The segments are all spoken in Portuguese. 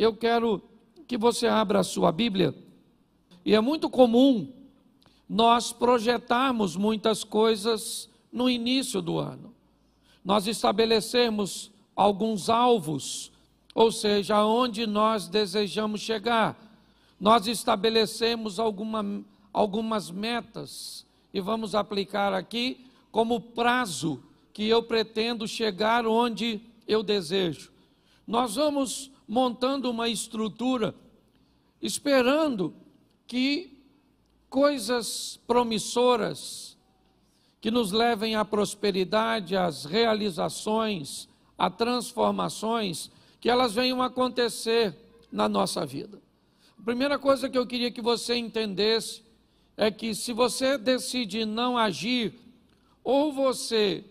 eu quero que você abra a sua Bíblia, e é muito comum nós projetarmos muitas coisas no início do ano. Nós estabelecemos alguns alvos, ou seja, aonde nós desejamos chegar. Nós estabelecemos algumas metas e vamos aplicar aqui como prazo que eu pretendo chegar onde eu desejo. Nós vamos montando uma estrutura, esperando que coisas promissoras, que nos levem à prosperidade, às realizações, a transformações, que elas venham acontecer na nossa vida. A primeira coisa que eu queria que você entendesse é que se você decide não agir, ou você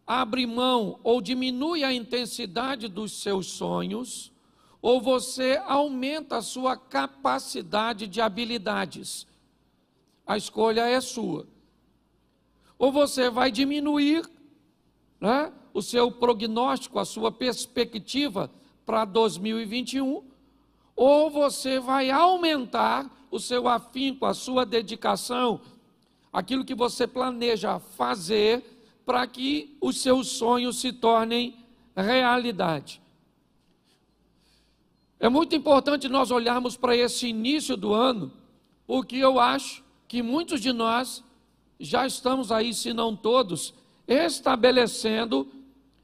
abre mão ou diminui a intensidade dos seus sonhos, ou você aumenta a sua capacidade de habilidades. A escolha é sua. Ou você vai diminuir, né, o seu prognóstico, a sua perspectiva para 2021, ou você vai aumentar o seu afinco, a sua dedicação, aquilo que você planeja fazer para que os seus sonhos se tornem realidade. É muito importante nós olharmos para esse início do ano, porque eu acho que muitos de nós já estamos aí, se não todos, estabelecendo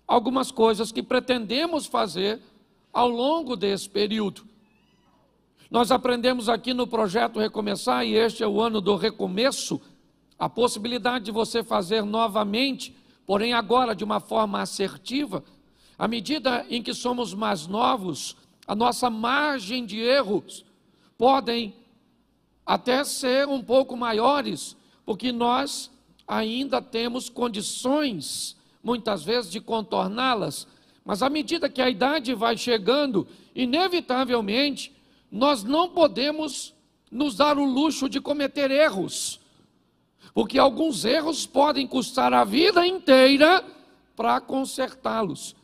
algumas coisas que pretendemos fazer ao longo desse período. Nós aprendemos aqui no projeto Recomeçar, e este é o ano do recomeço, a possibilidade de você fazer novamente, porém agora de uma forma assertiva. À medida em que somos mais novos, a nossa margem de erros podem até ser um pouco maiores, porque nós ainda temos condições, muitas vezes, de contorná-las, mas à medida que a idade vai chegando, inevitavelmente, nós não podemos nos dar o luxo de cometer erros, porque alguns erros podem custar a vida inteira para consertá-los.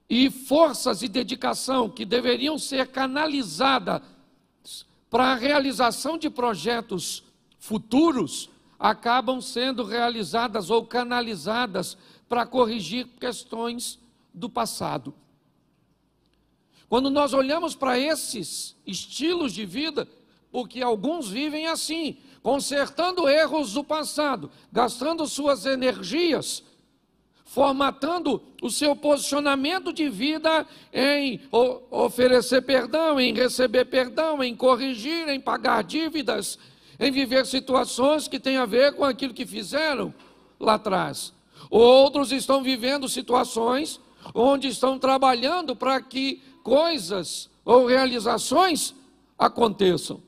E forças e dedicação que deveriam ser canalizadas para a realização de projetos futuros, acabam sendo realizadas ou canalizadas para corrigir questões do passado. Quando nós olhamos para esses estilos de vida, porque alguns vivem assim, consertando erros do passado, gastando suas energias, formatando o seu posicionamento de vida em oferecer perdão, em receber perdão, em corrigir, em pagar dívidas, em viver situações que têm a ver com aquilo que fizeram lá atrás. Outros estão vivendo situações onde estão trabalhando para que coisas ou realizações aconteçam.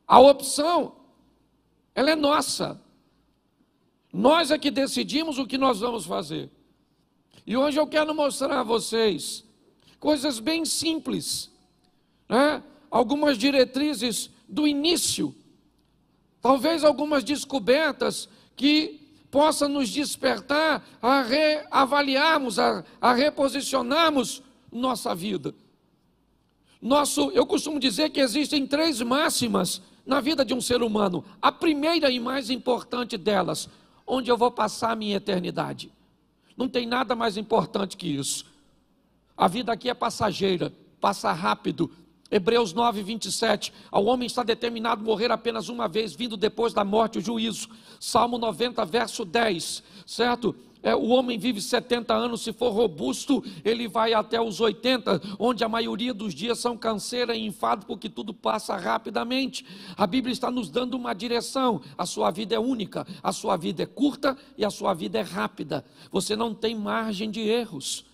A opção, ela é nossa. Nós é que decidimos o que nós vamos fazer. E hoje eu quero mostrar a vocês coisas bem simples, né? Algumas diretrizes do início, talvez algumas descobertas que possam nos despertar a reavaliarmos, a reposicionarmos nossa vida. Eu costumo dizer que existem 3 máximas na vida de um ser humano. A primeira e mais importante delas: onde eu vou passar a minha eternidade. Não tem nada mais importante que isso. A vida aqui é passageira, passa rápido. Hebreus 9, 27, ao homem está determinado morrer apenas uma vez, vindo depois da morte o juízo. Salmo 90, verso 10, certo? O homem vive 70 anos, se for robusto, ele vai até os 80, onde a maioria dos dias são canseira e enfado, porque tudo passa rapidamente. A Bíblia está nos dando uma direção: a sua vida é única, a sua vida é curta e a sua vida é rápida. Você não tem margem de erros.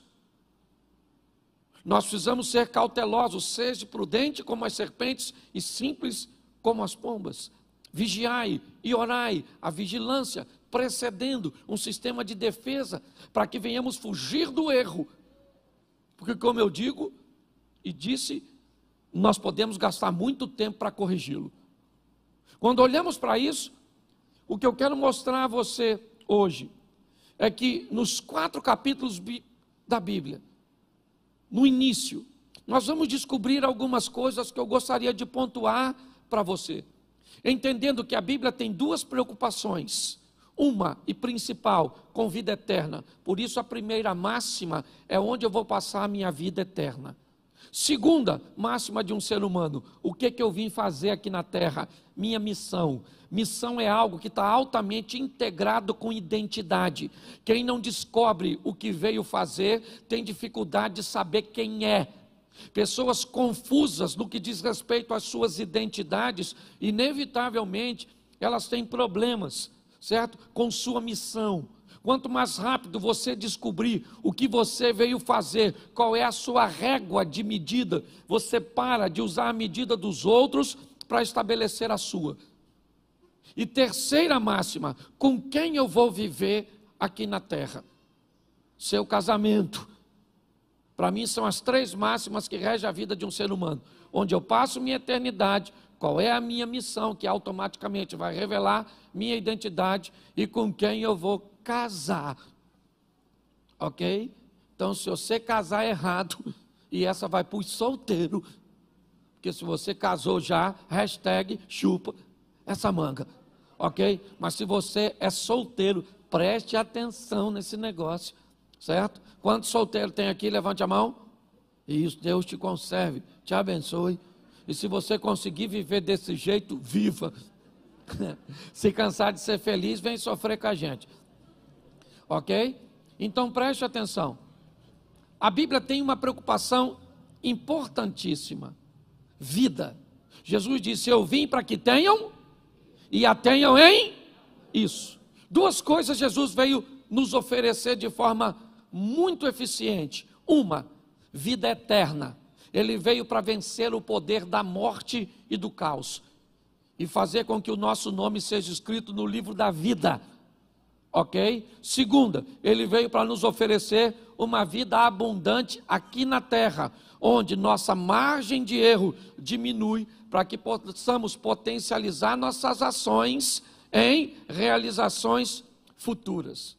Nós precisamos ser cautelosos, seja prudente como as serpentes e simples como as pombas. Vigiai e orai, a vigilância precedendo um sistema de defesa, para que venhamos fugir do erro. Porque, como eu digo e disse, nós podemos gastar muito tempo para corrigi-lo. Quando olhamos para isso, o que eu quero mostrar a você hoje é que nos 4 capítulos da Bíblia, no início, nós vamos descobrir algumas coisas que eu gostaria de pontuar para você. Entendendo que a Bíblia tem duas preocupações. Uma e principal, com vida eterna. Por isso a primeira máxima é onde eu vou passar a minha vida eterna. Segunda máxima de um ser humano, o que eu vim fazer aqui na terra? Minha missão. Missão é algo que está altamente integrado com identidade. Quem não descobre o que veio fazer, tem dificuldade de saber quem é. Pessoas confusas no que diz respeito às suas identidades, inevitavelmente, elas têm problemas, certo? Com sua missão. Quanto mais rápido você descobrir o que você veio fazer, qual é a sua régua de medida, você para de usar a medida dos outros para estabelecer a sua. E terceira máxima, com quem eu vou viver aqui na terra? Seu casamento. Para mim são as três máximas que regem a vida de um ser humano. Onde eu passo minha eternidade, qual é a minha missão, que automaticamente vai revelar minha identidade, e com quem eu vou casar. Ok? Então, se você casar errado, e essa vai para os solteiros, porque se você casou já, hashtag chupa essa manga. Ok? Mas se você é solteiro, preste atenção nesse negócio, certo? Quantos solteiros tem aqui? Levante a mão. Isso, Deus te conserve, te abençoe. E se você conseguir viver desse jeito, viva. Se cansar de ser feliz, vem sofrer com a gente. Ok? Então preste atenção. A Bíblia tem uma preocupação importantíssima. Vida. Jesus disse, eu vim para que tenham e a tenham em isso. Duas coisas Jesus veio nos oferecer de forma muito eficiente. Uma, vida eterna. Ele veio para vencer o poder da morte e do caos e fazer com que o nosso nome seja escrito no livro da vida. Ok? Segunda, ele veio para nos oferecer uma vida abundante aqui na terra, onde nossa margem de erro diminui, para que possamos potencializar nossas ações em realizações futuras.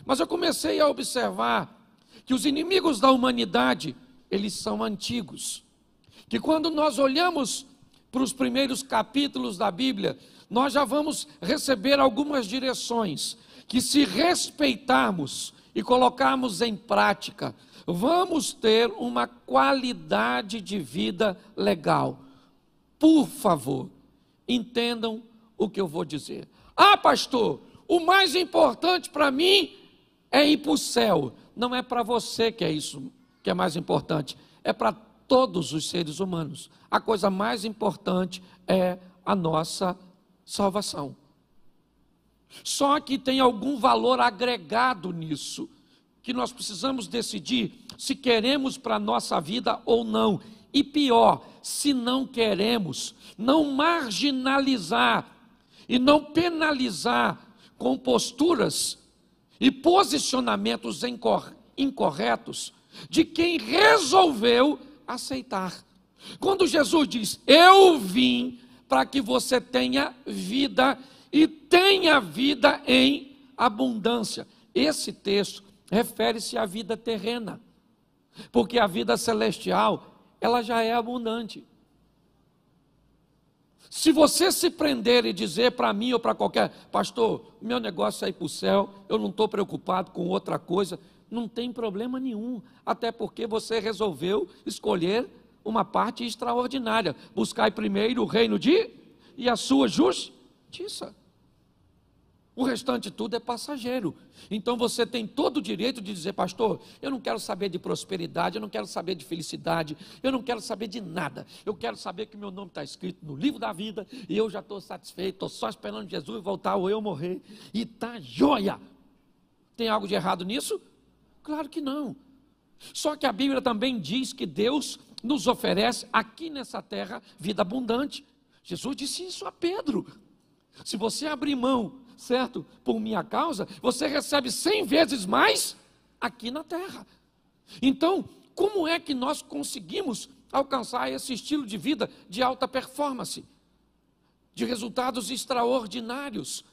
Mas eu comecei a observar que os inimigos da humanidade, eles são antigos. Que quando nós olhamos para os primeiros capítulos da Bíblia, nós já vamos receber algumas direções, que se respeitarmos e colocarmos em prática, vamos ter uma qualidade de vida legal. Por favor, entendam o que eu vou dizer. Ah, pastor, o mais importante para mim é ir para o céu. Não é para você que é isso que é mais importante, é para todos os seres humanos. A coisa mais importante é a nossa salvação. Só que tem algum valor agregado nisso, que nós precisamos decidir se queremos para a nossa vida ou não. E pior, se não queremos, não marginalizar e não penalizar com posturas e posicionamentos incorretos de quem resolveu aceitar. Quando Jesus diz, eu vim para que você tenha vida e tenha vida em abundância. Esse texto refere-se à vida terrena, porque a vida celestial, ela já é abundante. Se você se prender e dizer para mim ou para qualquer, pastor, meu negócio é ir para o céu, eu não estou preocupado com outra coisa, não tem problema nenhum, até porque você resolveu escolher uma parte extraordinária, buscai primeiro o reino e a sua justiça. O restante tudo é passageiro. Então você tem todo o direito de dizer, pastor, eu não quero saber de prosperidade, eu não quero saber de felicidade, eu não quero saber de nada. Eu quero saber que meu nome está escrito no livro da vida e eu já estou satisfeito, estou só esperando Jesus voltar ou eu morrer. E está joia. Tem algo de errado nisso? Claro que não. Só que a Bíblia também diz que Deus nos oferece aqui nessa terra vida abundante. Jesus disse isso a Pedro. Se você abrir mão, certo, por minha causa, você recebe 100 vezes mais aqui na terra. Então, como é que nós conseguimos alcançar esse estilo de vida de alta performance, de resultados extraordinários?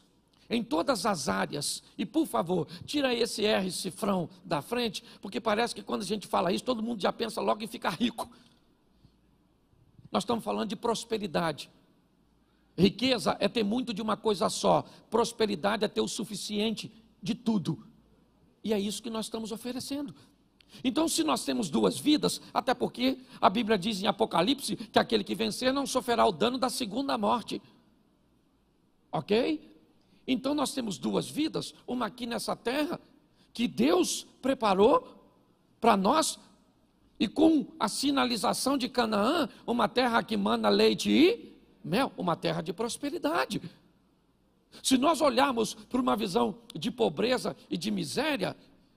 em todas as áreas. E por favor, tira esse R cifrão da frente, porque parece que quando a gente fala isso, todo mundo já pensa logo em ficar rico. Nós estamos falando de prosperidade. Riqueza é ter muito de uma coisa só. Prosperidade é ter o suficiente de tudo. E é isso que nós estamos oferecendo. Então, se nós temos duas vidas, até porque a Bíblia diz em Apocalipse que aquele que vencer não sofrerá o dano da segunda morte. Ok? Então nós temos duas vidas, uma aqui nessa terra, que Deus preparou para nós, e com a sinalização de Canaã, uma terra que mana leite e mel, uma terra de prosperidade. Se nós olharmos para uma visão de pobreza e de miséria,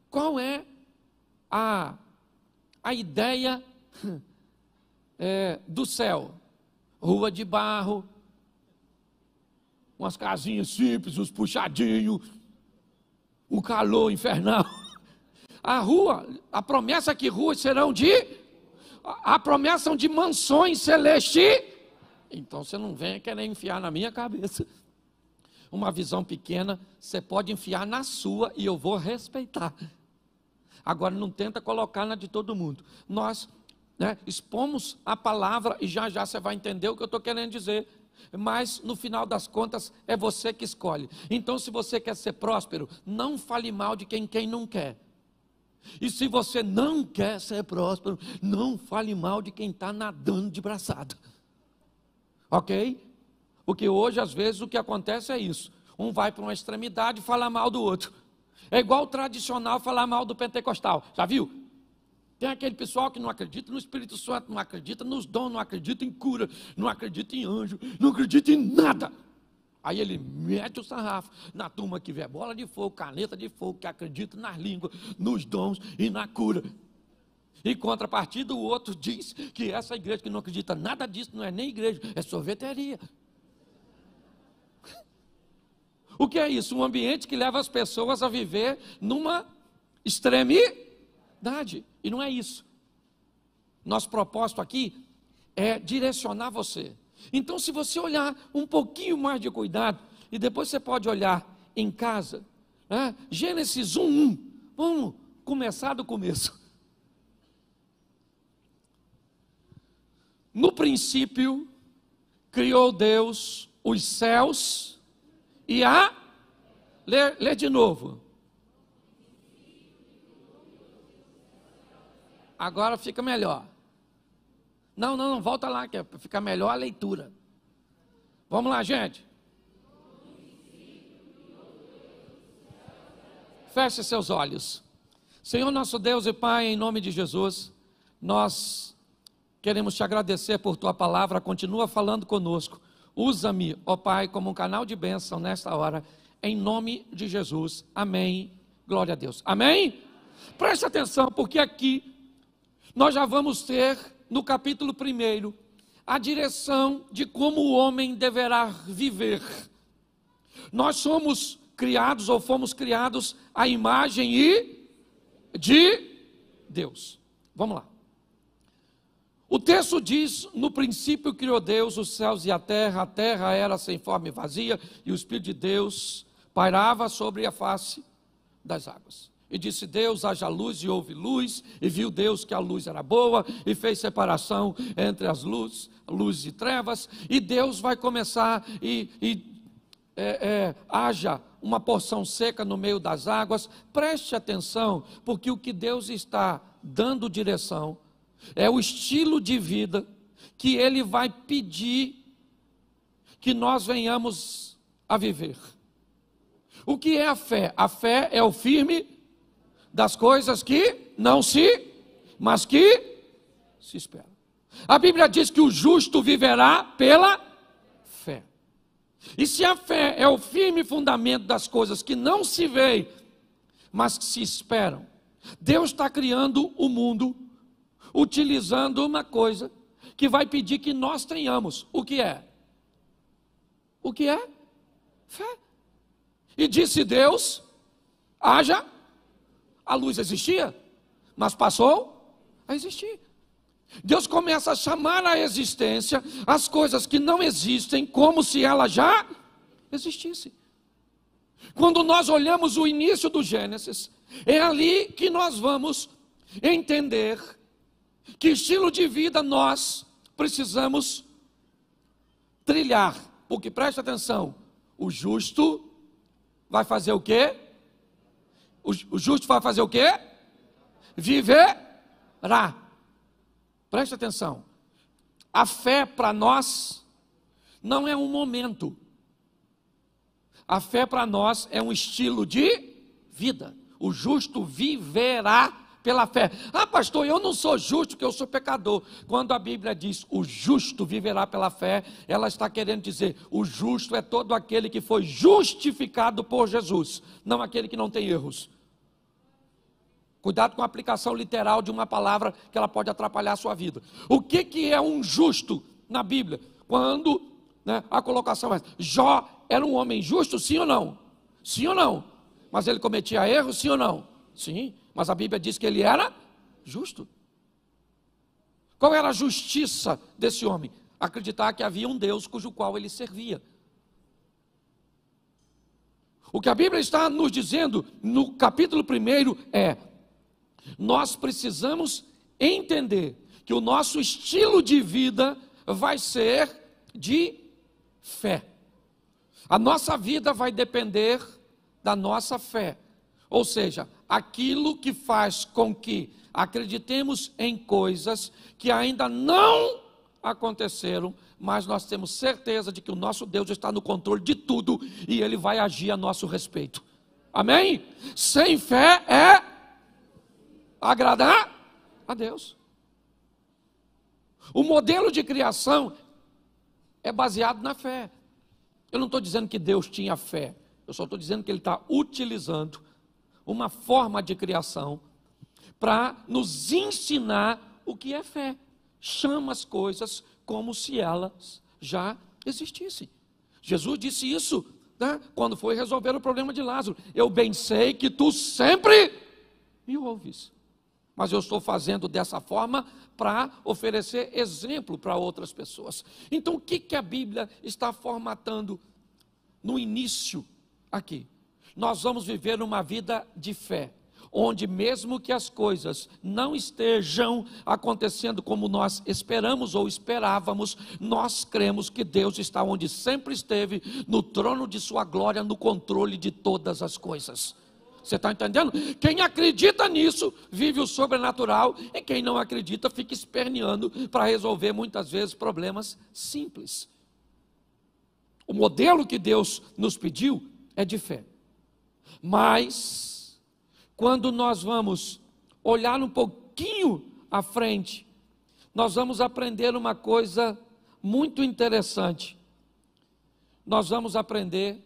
qual é a ideia do céu? Rua de barro, umas casinhas simples, uns puxadinhos, um calor infernal. A promessa que ruas serão a promessa são de mansões celestes. Então você não venha querer enfiar na minha cabeça. Uma visão pequena, você pode enfiar na sua e eu vou respeitar. Agora não tenta colocar na de todo mundo. Nós expomos a palavra e já já você vai entender o que eu estou querendo dizer. Mas no final das contas é você que escolhe. Então se você quer ser próspero, não fale mal de quem não quer. E se você não quer ser próspero, não fale mal de quem está nadando de braçada. Ok? Porque hoje às vezes o que acontece é isso. Um vai para uma extremidade e fala mal do outro. É igual o tradicional falar mal do pentecostal. Já viu? Tem aquele pessoal que não acredita no Espírito Santo, não acredita nos dons, não acredita em cura, não acredita em anjo, não acredita em nada. Aí ele mete o sarrafo na turma que vê bola de fogo, caneta de fogo, que acredita nas línguas, nos dons e na cura. Em contrapartida, o outro diz que essa igreja que não acredita nada disso, não é nem igreja, é sorveteria. O que é isso? Um ambiente que leva as pessoas a viver numa extremidade. E não é isso. Nosso propósito aqui é direcionar você. Então, se você olhar um pouquinho mais de cuidado, e depois você pode olhar em casa, Gênesis 1:1, vamos começar do começo. No princípio, criou Deus os céus e a... Lê de novo. Agora fica melhor. Não, volta lá, que fica melhor a leitura. Vamos lá, gente. Feche seus olhos. Senhor nosso Deus e Pai, em nome de Jesus, nós queremos te agradecer por tua palavra, continua falando conosco. Usa-me, ó Pai, como um canal de bênção nesta hora, em nome de Jesus. Amém. Glória a Deus. Amém? Preste atenção, porque aqui nós já vamos ter, no capítulo 1, a direção de como o homem deverá viver. Nós somos criados, ou fomos criados, à imagem de Deus. Vamos lá. O texto diz: no princípio criou Deus os céus e a terra era sem forma e vazia, e o Espírito de Deus pairava sobre a face das águas. E disse Deus: haja luz, e houve luz, e viu Deus que a luz era boa, e fez separação entre as luzes e trevas, e Deus vai começar, haja uma porção seca no meio das águas. Preste atenção, porque o que Deus está dando direção é o estilo de vida que Ele vai pedir que nós venhamos a viver. O que é a fé? A fé é o firme das coisas que não mas que se esperam. A Bíblia diz que o justo viverá pela fé. E se a fé é o firme fundamento das coisas que não se veem, mas que se esperam, Deus está criando o mundo utilizando uma coisa que vai pedir que nós tenhamos. O que é? O que é? Fé. E disse Deus: haja. A luz existia, mas passou a existir. Deus começa a chamar à existência as coisas que não existem como se ela já existisse. Quando nós olhamos o início do Gênesis, é ali que nós vamos entender que estilo de vida nós precisamos trilhar. Porque preste atenção, o justo vai fazer o quê? O justo vai fazer o quê? Viverá. Preste atenção. A fé para nós não é um momento. A fé para nós é um estilo de vida. O justo viverá pela fé. Ah, pastor, eu não sou justo porque eu sou pecador. Quando a Bíblia diz o justo viverá pela fé, ela está querendo dizer o justo é todo aquele que foi justificado por Jesus, não aquele que não tem erros. Cuidado com a aplicação literal de uma palavra que ela pode atrapalhar a sua vida. O que é um justo na Bíblia? Quando a colocação é: Jó era um homem justo, sim ou não? Sim ou não? Mas ele cometia erros, sim ou não? Sim, mas a Bíblia diz que ele era justo. Qual era a justiça desse homem? Acreditar que havia um Deus cujo qual ele servia. O que a Bíblia está nos dizendo no capítulo 1 é: nós precisamos entender que o nosso estilo de vida vai ser de fé. A nossa vida vai depender da nossa fé. Ou seja, aquilo que faz com que acreditemos em coisas que ainda não aconteceram, mas nós temos certeza de que o nosso Deus está no controle de tudo e Ele vai agir a nosso respeito. Amém? Sem fé é agradar a Deus. O modelo de criação é baseado na fé. Eu não estou dizendo que Deus tinha fé, eu só estou dizendo que Ele está utilizando uma forma de criação para nos ensinar o que é fé. Chama as coisas como se elas já existissem. Jesus disse isso, quando foi resolver o problema de Lázaro: eu bem sei que tu sempre me ouves, mas eu estou fazendo dessa forma para oferecer exemplo para outras pessoas. Então, o que a Bíblia está formatando no início aqui? Nós vamos viver uma vida de fé, onde mesmo que as coisas não estejam acontecendo como nós esperamos ou esperávamos, nós cremos que Deus está onde sempre esteve, no trono de sua glória, no controle de todas as coisas. Você está entendendo? Quem acredita nisso vive o sobrenatural, e quem não acredita fica esperneando para resolver muitas vezes problemas simples. O modelo que Deus nos pediu é de fé. Mas quando nós vamos olhar um pouquinho à frente, nós vamos aprender uma coisa muito interessante. Nós vamos aprender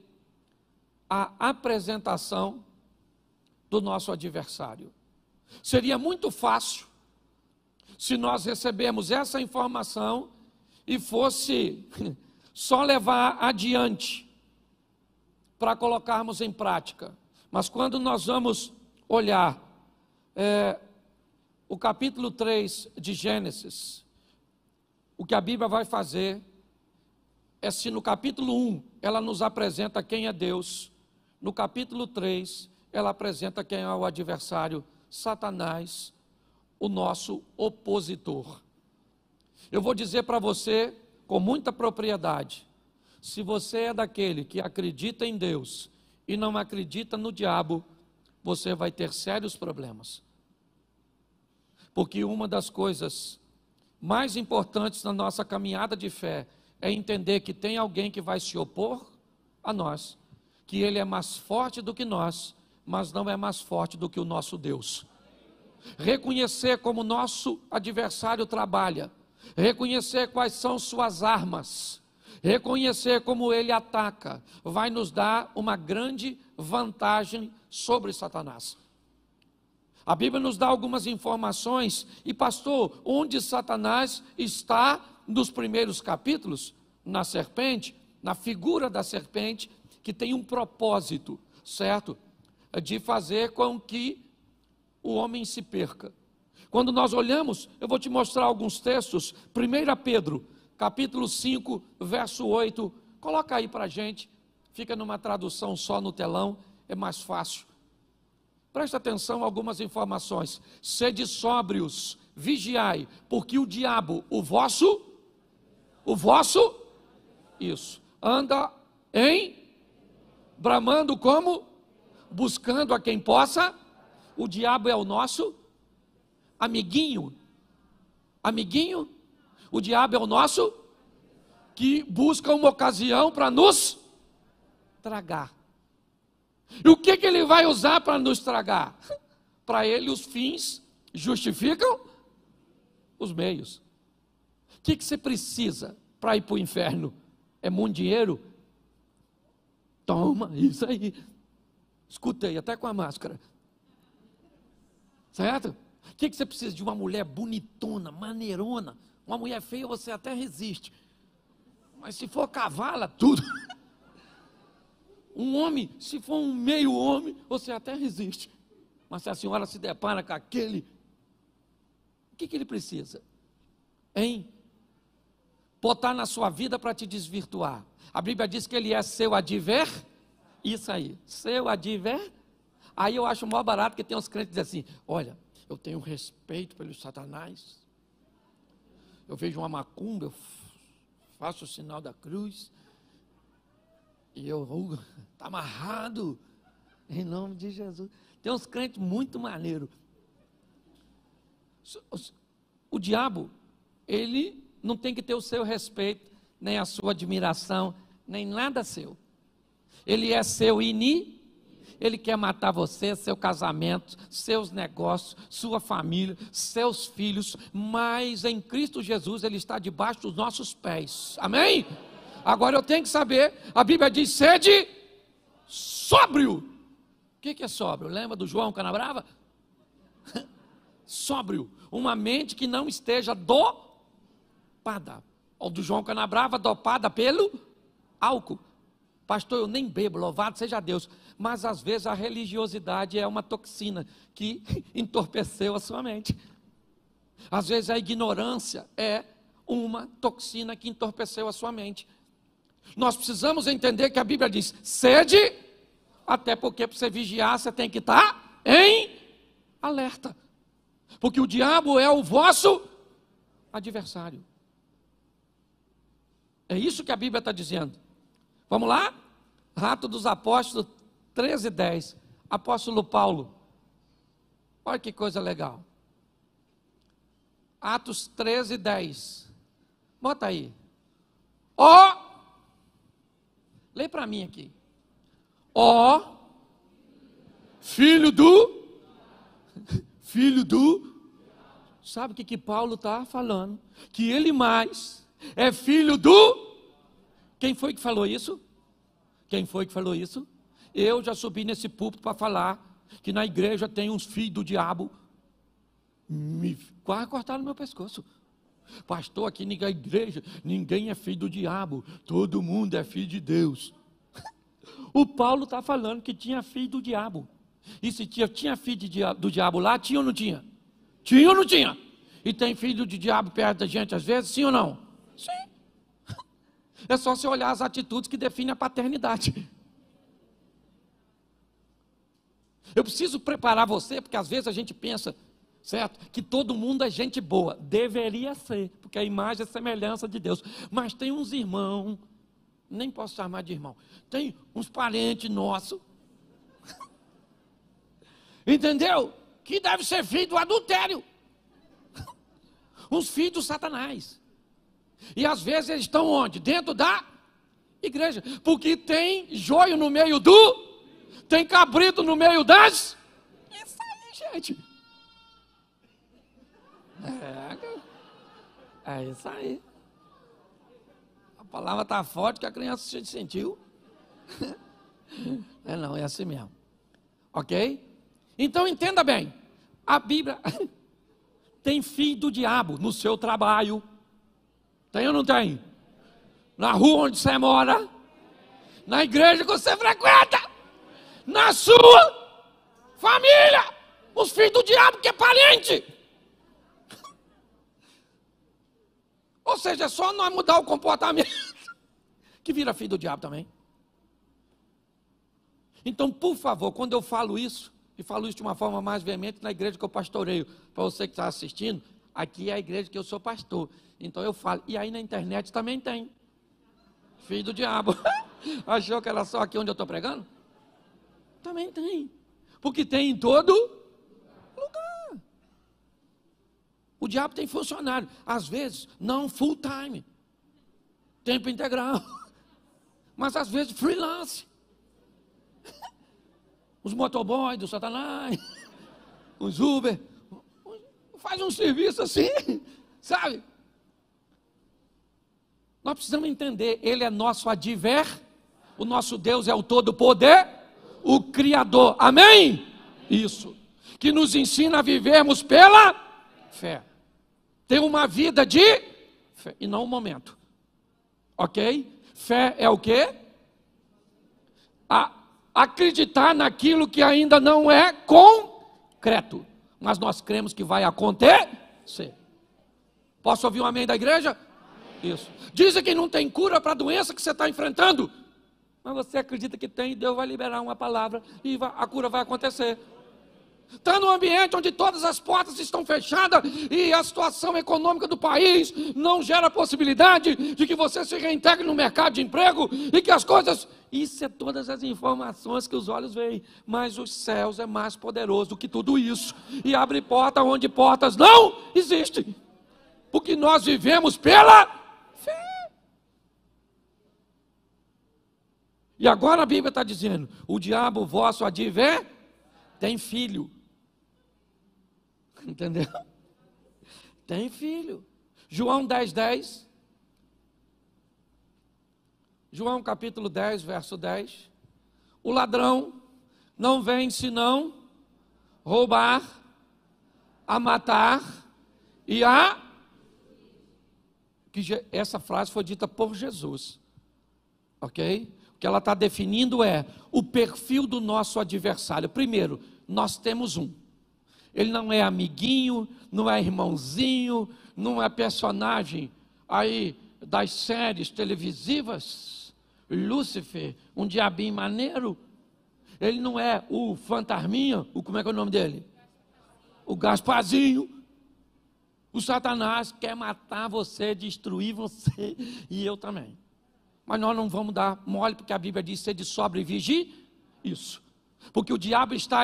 a apresentação do nosso adversário. Seria muito fácil se nós recebemos essa informação e fosse só levar adiante para colocarmos em prática. Mas quando nós vamos olhar o capítulo 3 de Gênesis, o que a Bíblia vai fazer é, se no capítulo 1 ela nos apresenta quem é Deus, no capítulo 3 ela apresenta quem é o adversário, Satanás, o nosso opositor. Eu vou dizer para você com muita propriedade: se você é daquele que acredita em Deus e não acredita no diabo, você vai ter sérios problemas. Porque uma das coisas mais importantes na nossa caminhada de fé é entender que tem alguém que vai se opor a nós, que ele é mais forte do que nós, mas não é mais forte do que o nosso Deus. Reconhecer como nosso adversário trabalha, reconhecer quais são suas armas, reconhecer como ele ataca, vai nos dar uma grande vantagem sobre Satanás. A Bíblia nos dá algumas informações, e pastor, onde Satanás está nos primeiros capítulos? Na serpente, na figura da serpente, que tem um propósito, certo? De fazer com que o homem se perca. Quando nós olhamos, eu vou te mostrar alguns textos. 1 Pedro, capítulo 5, verso 8, coloca aí para a gente, fica numa tradução só no telão, é mais fácil. Presta atenção a algumas informações. Sede sóbrios, vigiai, porque o diabo, o vosso, isso, anda bramando como? Buscando a quem possa. O diabo é o nosso amiguinho. Amiguinho? O diabo é o nosso que busca uma ocasião para nos tragar. E o que ele vai usar para nos tragar? Para ele os fins justificam os meios. O que você precisa para ir para o inferno? É muito dinheiro? Toma, isso aí. Escutei, até com a máscara. Certo? O que você precisa? De uma mulher bonitona, maneirona. Uma mulher feia você até resiste. Mas se for cavala, tudo. Um homem, se for um meio homem, você até resiste. Mas se a senhora se depara com aquele, o que ele precisa? Botar na sua vida para te desvirtuar. A Bíblia diz que ele é seu isso aí, seu Aí eu acho mó barato que tem uns crentes que dizem assim, olha, eu tenho respeito pelo Satanás, eu vejo uma macumba, eu faço o sinal da cruz, e eu, está amarrado, em nome de Jesus. Tem uns crentes muito maneiros. O diabo, ele não tem que ter o seu respeito, nem a sua admiração, nem nada seu. Ele é seu ele quer matar você, seu casamento, seus negócios, sua família, seus filhos, mas em Cristo Jesus ele está debaixo dos nossos pés. Amém? Agora eu tenho que saber, a Bíblia diz, sede sóbrio. O que é sóbrio? Lembra do João Canabrava? Sóbrio, uma mente que não esteja dopada. Ou do João Canabrava, dopada pelo álcool. Pastor, eu nem bebo, louvado seja Deus. Mas às vezes a religiosidade é uma toxina que entorpeceu a sua mente. Às vezes a ignorância é uma toxina que entorpeceu a sua mente. Nós precisamos entender que a Bíblia diz, sede, até porque para você vigiar você tem que estar em alerta. Porque o diabo é o vosso adversário. É isso que a Bíblia está dizendo. Vamos lá? Atos dos Apóstolos 13:10. Apóstolo Paulo. Olha que coisa legal. Atos 13:10. Bota aí. Lê para mim aqui. Filho do. Sabe o que Paulo está falando? Que ele mais é filho do. Quem foi que falou isso? Eu já subi nesse púlpito para falar que na igreja tem uns filhos do diabo. Quase cortaram meu pescoço. Pastor, aqui na igreja ninguém é filho do diabo, todo mundo é filho de Deus. O Paulo está falando que tinha filho do diabo. E se tinha filho do diabo lá, tinha ou não tinha? Tinha ou não tinha? E tem filho de diabo perto da gente às vezes, sim ou não? Sim. É só você olhar as atitudes que definem a paternidade. Eu preciso preparar você, porque às vezes a gente pensa, certo? Que todo mundo é gente boa. Deveria ser, porque a imagem é a semelhança de Deus. Mas tem uns irmãos, nem posso chamar de irmão, tem uns parentes nossos, entendeu? Que deve ser filho do adultério. Uns filhos do Satanás. E às vezes eles estão onde? Dentro da igreja. Porque tem joio no meio tem cabrito no meio das. Isso aí, gente. É isso aí. A palavra está forte que a criança se sentiu. É assim mesmo. Ok? Então entenda bem. A Bíblia tem filho do diabo no seu trabalho. Tem ou não tem? Na rua onde você mora, na igreja que você frequenta, na sua família, os filhos do diabo que é parente. Ou seja, é só nós mudar o comportamento que vira filho do diabo também. Então, por favor, quando eu falo isso, e falo isso de uma forma mais veemente na igreja que eu pastoreio, para você que está assistindo, aqui é a igreja que eu sou pastor. Então eu falo, e aí na internet também tem. Filho do diabo. Achou que era só aqui onde eu estou pregando? Também tem. Porque tem em todo lugar. O diabo tem funcionário. Às vezes, não full time. Tempo integral. Mas às vezes freelance. Os motoboys do Satanás. Os Uber. Faz um serviço assim, sabe? Nós precisamos entender, Ele é nosso o nosso Deus é o Todo-Poder, o Criador, amém? Isso, que nos ensina a vivermos pela fé, ter uma vida de fé, e não um momento, ok? Fé é o quê? Acreditar naquilo que ainda não é concreto, mas nós cremos que vai acontecer. Posso ouvir um amém da igreja? Amém. Isso. Dizem que não tem cura para a doença que você está enfrentando, mas você acredita que tem, e Deus vai liberar uma palavra e a cura vai acontecer. Está num ambiente onde todas as portas estão fechadas e a situação econômica do país não gera possibilidade de que você se reintegre no mercado de emprego e que as coisas... Isso é todas as informações que os olhos veem, mas os céus é mais poderoso do que tudo isso e abre porta onde portas não existem, porque nós vivemos pela fé. E agora a Bíblia está dizendo, o diabo vosso adver tem filho. Entendeu? Tem filho. João 10:10. João capítulo 10, verso 10. O ladrão não vem senão roubar, a matar e a... Essa frase foi dita por Jesus. Ok? O que ela está definindo é o perfil do nosso adversário. Primeiro, nós temos um. Ele não é amiguinho, não é irmãozinho, não é personagem aí das séries televisivas, Lúcifer, um diabinho maneiro. Ele não é o fantasminha, como é que é o nome dele? O Gasparzinho. O Satanás quer matar você, destruir você, e eu também. Mas nós não vamos dar mole, porque a Bíblia diz ser de sobra e vigie. Isso. Porque o diabo está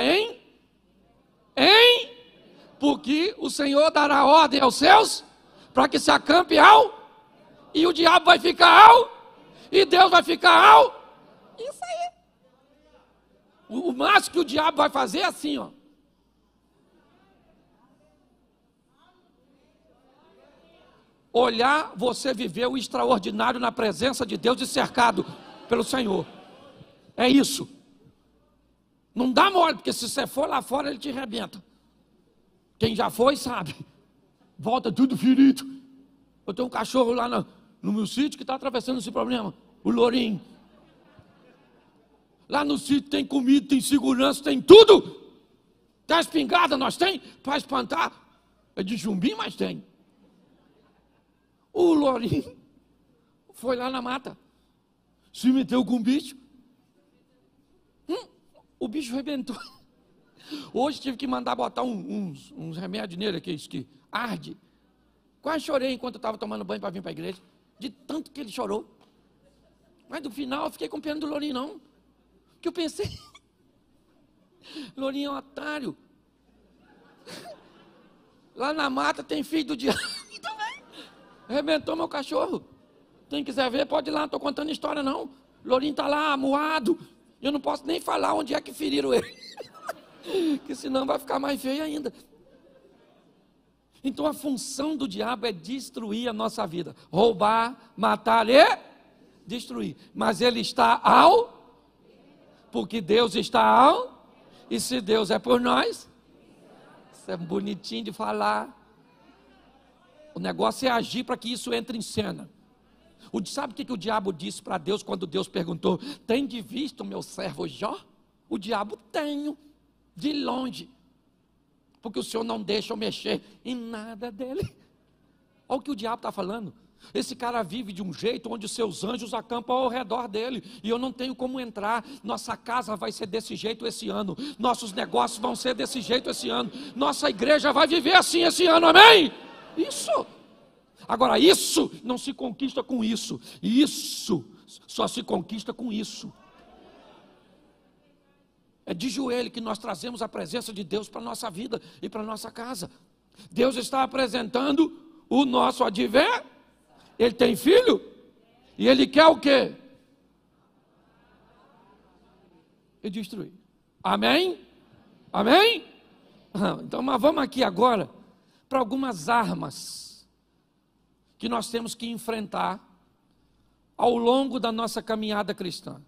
porque o Senhor dará ordem aos seus, para que se acampe e o diabo vai ficar e Deus vai ficar Isso aí. O máximo que o diabo vai fazer é assim, ó. Olhar você viver o extraordinário na presença de Deus e cercado pelo Senhor. É isso. Não dá mole, porque se você for lá fora, ele te arrebenta. Quem já foi, sabe. Volta tudo ferido. Eu tenho um cachorro lá no meu sítio que está atravessando esse problema. O Lourinho. Lá no sítio tem comida, tem segurança, tem tudo. Tem espingarda, nós tem, para espantar. É de Jumbim, mas tem. O Lourinho foi lá na mata. Se meteu com o bicho. O bicho arrebentou. Hoje tive que mandar botar uns remédios nele aqui, que arde. Quase chorei enquanto eu estava tomando banho para vir para a igreja. De tanto que ele chorou. Mas no final eu fiquei com pena do Lourinho, não. Que eu pensei, Lourinho é um otário. Lá na mata tem filho do diabo. Arrebentou meu cachorro. Quem quiser ver, pode ir lá, não estou contando história não. Lourinho está lá, amuado. Eu não posso nem falar onde é que feriram ele. Que senão vai ficar mais feio ainda. Então a função do diabo é destruir a nossa vida. Roubar, matar e destruir. Mas ele está porque Deus está e se Deus é por nós, isso é bonitinho de falar. O negócio é agir para que isso entre em cena. Sabe o que o diabo disse para Deus quando Deus perguntou: tem de vista o meu servo Jó? O diabo: tenho, de longe, porque o Senhor não deixa eu mexer em nada dele. Olha o que o diabo está falando. Esse cara vive de um jeito onde seus anjos acampam ao redor dele, e eu não tenho como entrar. Nossa casa vai ser desse jeito esse ano, nossos negócios vão ser desse jeito esse ano, nossa igreja vai viver assim esse ano, amém? Isso. Agora, isso não se conquista com isso, isso só se conquista com isso. É de joelho que nós trazemos a presença de Deus para a nossa vida e para a nossa casa. Deus está apresentando o nosso adversário. Ele tem filho? E ele quer o quê? E destruir. Amém? Amém? Então, mas vamos aqui agora para algumas armas que nós temos que enfrentar ao longo da nossa caminhada cristã.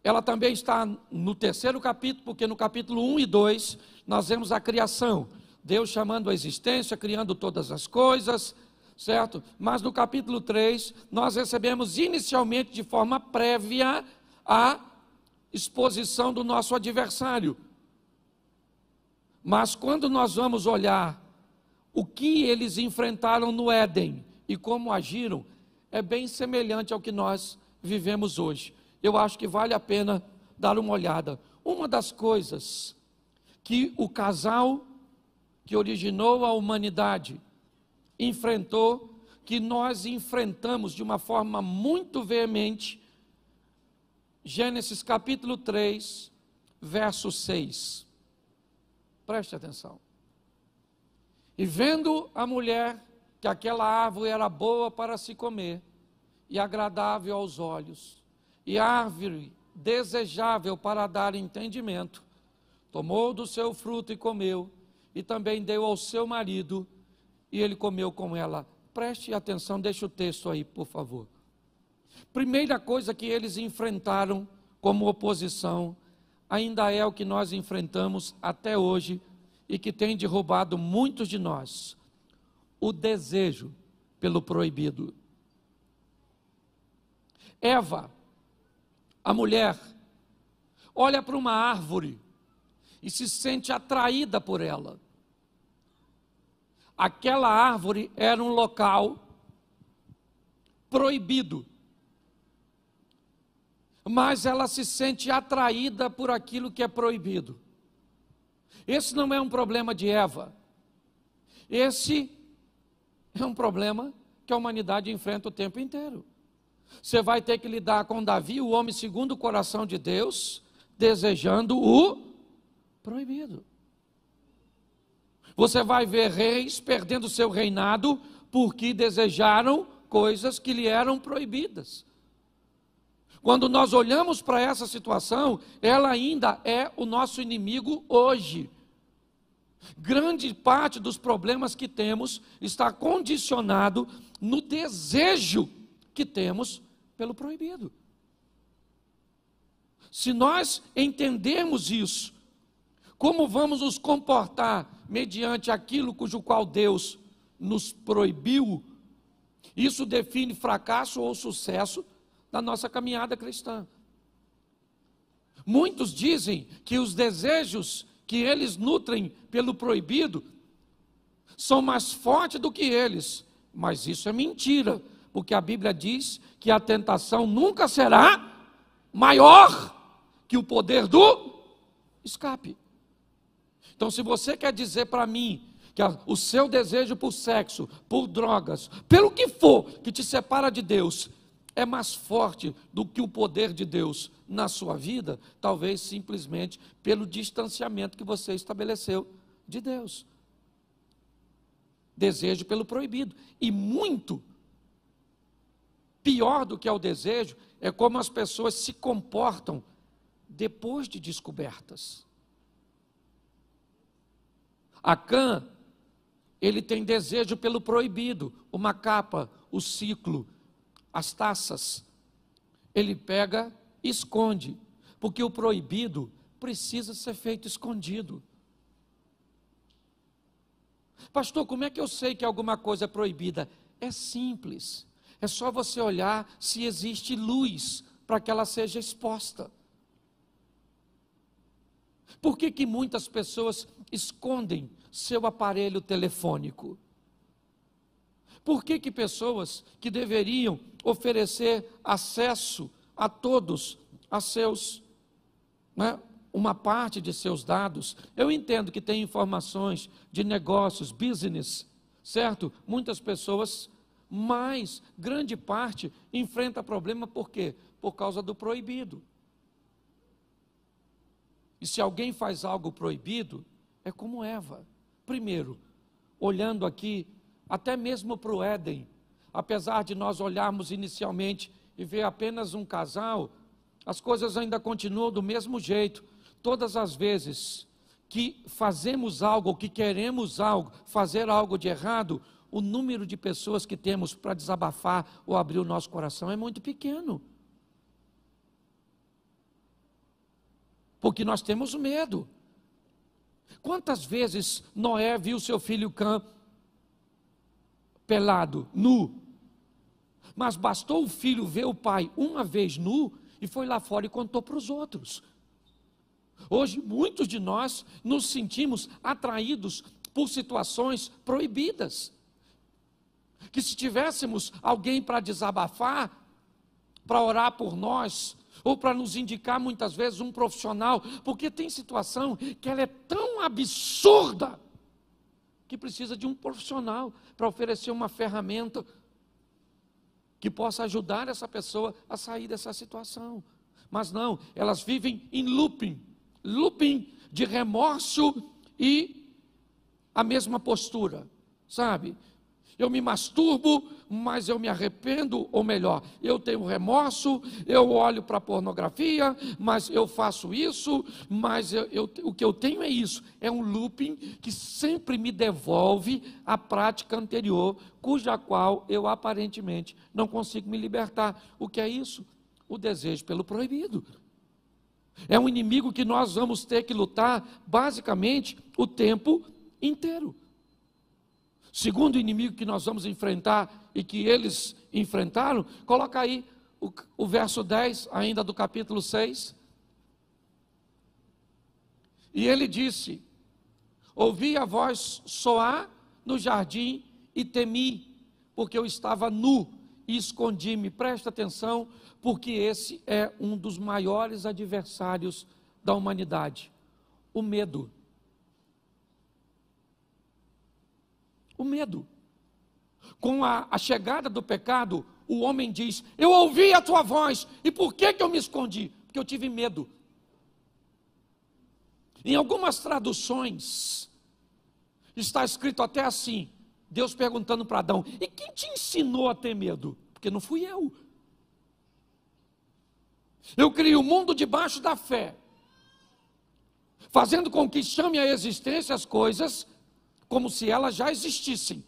Ela também está no terceiro capítulo, porque no capítulo 1 e 2 nós vemos a criação. Deus chamando a existência, criando todas as coisas, certo? Mas no capítulo 3, nós recebemos inicialmente de forma prévia a exposição do nosso adversário. Mas quando nós vamos olhar o que eles enfrentaram no Éden e como agiram, é bem semelhante ao que nós vivemos hoje. Eu acho que vale a pena dar uma olhada. Uma das coisas que o casal que originou a humanidade enfrentou, que nós enfrentamos de uma forma muito veemente, Gênesis capítulo 3, verso 6. Preste atenção. E vendo a mulher que aquela árvore era boa para se comer, e agradável aos olhos, e árvore desejável para dar entendimento, tomou do seu fruto e comeu, e também deu ao seu marido, e ele comeu com ela. Preste atenção, deixa o texto aí, por favor. Primeira coisa que eles enfrentaram como oposição, ainda é o que nós enfrentamos até hoje, e que tem derrubado muitos de nós: o desejo pelo proibido. Eva, a mulher, olha para uma árvore e se sente atraída por ela. Aquela árvore era um local proibido, mas ela se sente atraída por aquilo que é proibido. Esse não é um problema de Eva, esse é um problema que a humanidade enfrenta o tempo inteiro. Você vai ter que lidar com Davi, o homem segundo o coração de Deus, desejando o proibido. Você vai ver reis perdendo seu reinado porque desejaram coisas que lhe eram proibidas. Quando nós olhamos para essa situação, ela ainda é o nosso inimigo hoje. Grande parte dos problemas que temos está condicionado no desejo que temos pelo proibido. Se nós entendermos isso, como vamos nos comportar mediante aquilo cujo qual Deus nos proibiu, isso define fracasso ou sucesso da nossa caminhada cristã. Muitos dizem que os desejos que eles nutrem pelo proibido são mais fortes do que eles, mas isso é mentira, porque a Bíblia diz que a tentação nunca será maior que o poder do escape. Então, se você quer dizer para mim que o seu desejo por sexo, por drogas, pelo que for que te separa de Deus, é mais forte do que o poder de Deus na sua vida, talvez simplesmente pelo distanciamento que você estabeleceu de Deus. Desejo pelo proibido. E muito pior do que é o desejo, é como as pessoas se comportam depois de descobertas. Acã, ele tem desejo pelo proibido, uma capa, o ciclo, as taças. Ele pega e esconde, porque o proibido precisa ser feito escondido. Pastor, como é que eu sei que alguma coisa é proibida? É simples, é só você olhar se existe luz para que ela seja exposta. Por que muitas pessoas escondem seu aparelho telefônico? Por que pessoas que deveriam oferecer acesso a todos, a seus, né, uma parte de seus dados? Eu entendo que tem informações de negócios, business, certo? Muitas pessoas, mas grande parte enfrenta problema por quê? Por causa do proibido. E se alguém faz algo proibido, é como Eva. Primeiro, olhando aqui, até mesmo para o Éden, apesar de nós olharmos inicialmente e ver apenas um casal, as coisas ainda continuam do mesmo jeito. Todas as vezes que fazemos algo, que queremos algo, fazer algo de errado, o número de pessoas que temos para desabafar ou abrir o nosso coração é muito pequeno. Porque nós temos medo. Quantas vezes Noé viu seu filho Cã pelado, nu? Mas bastou o filho ver o pai uma vez nu e foi lá fora e contou para os outros. Hoje, muitos de nós nos sentimos atraídos por situações proibidas. Que se tivéssemos alguém para desabafar, para orar por nós, ou para nos indicar muitas vezes um profissional, porque tem situação que ela é tão absurda, que precisa de um profissional para oferecer uma ferramenta que possa ajudar essa pessoa a sair dessa situação. Mas não, elas vivem em looping de remorso e a mesma postura, sabe? Eu me masturbo, mas eu me arrependo, ou melhor, eu tenho remorso, eu olho para a pornografia, mas eu faço isso, mas o que eu tenho é isso, é um looping que sempre me devolve a prática anterior, cuja qual eu aparentemente não consigo me libertar. O que é isso? O desejo pelo proibido. É um inimigo que nós vamos ter que lutar basicamente o tempo inteiro. Segundo inimigo que nós vamos enfrentar e que eles enfrentaram, coloca aí o verso 10, ainda do capítulo 6. E ele disse: ouvi a voz soar no jardim e temi, porque eu estava nu e escondi-me. Presta atenção, porque esse é um dos maiores adversários da humanidade, o medo. O medo. Com a chegada do pecado, o homem diz: eu ouvi a tua voz, e por que eu me escondi? Porque eu tive medo. Em algumas traduções, está escrito até assim, Deus perguntando para Adão: e quem te ensinou a ter medo? Porque não fui eu. Eu criei o mundo debaixo da fé, fazendo com que chame à existência as coisas como se elas já existissem.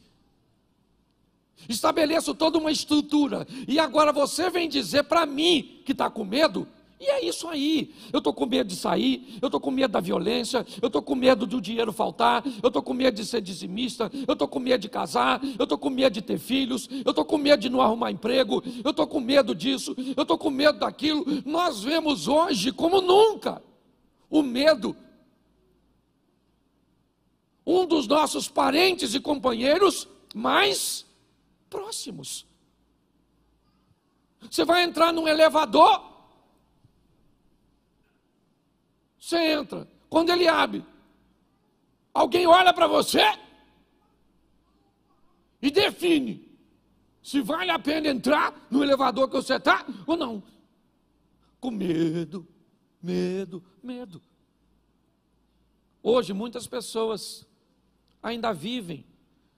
Estabeleço toda uma estrutura, e agora você vem dizer para mim que está com medo? E é isso aí. Eu estou com medo de sair, eu estou com medo da violência, eu estou com medo do dinheiro faltar, eu estou com medo de ser dizimista, eu estou com medo de casar, eu estou com medo de ter filhos, eu estou com medo de não arrumar emprego, eu estou com medo disso, eu estou com medo daquilo. Nós vemos hoje, como nunca, o medo. Um dos nossos parentes e companheiros mais próximos. Você vai entrar num elevador, você entra, quando ele abre, alguém olha para você e define se vale a pena entrar no elevador que você está ou não. Com medo, medo, medo. Hoje muitas pessoas ainda vivem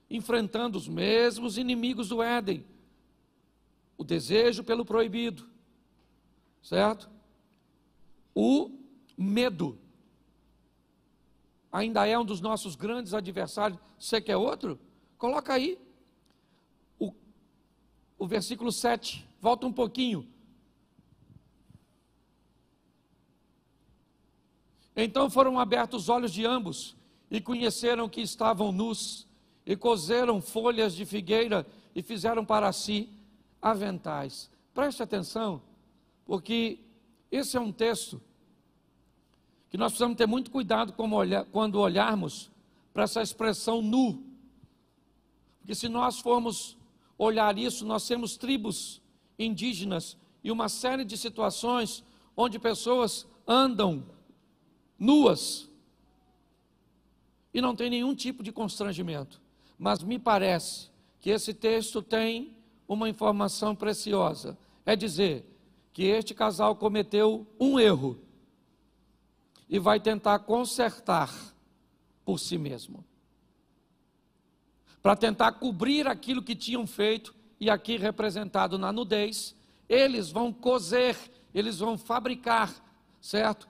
enfrentando os mesmos inimigos do Éden, o desejo pelo proibido, certo? O medo ainda é um dos nossos grandes adversários. Você quer outro? Coloca aí o versículo 7, volta um pouquinho. Então foram abertos os olhos de ambos, e conheceram que estavam nus, e coseram folhas de figueira, e fizeram para si aventais. Preste atenção, porque esse é um texto que nós precisamos ter muito cuidado quando olharmos para essa expressão nu. Porque se nós formos olhar isso, nós temos tribos indígenas e uma série de situações onde pessoas andam nuas e não tem nenhum tipo de constrangimento. Mas me parece que esse texto tem uma informação preciosa. É dizer que este casal cometeu um erro e vai tentar consertar por si mesmo, para tentar cobrir aquilo que tinham feito, e aqui representado na nudez. Eles vão coser, eles vão fabricar, certo?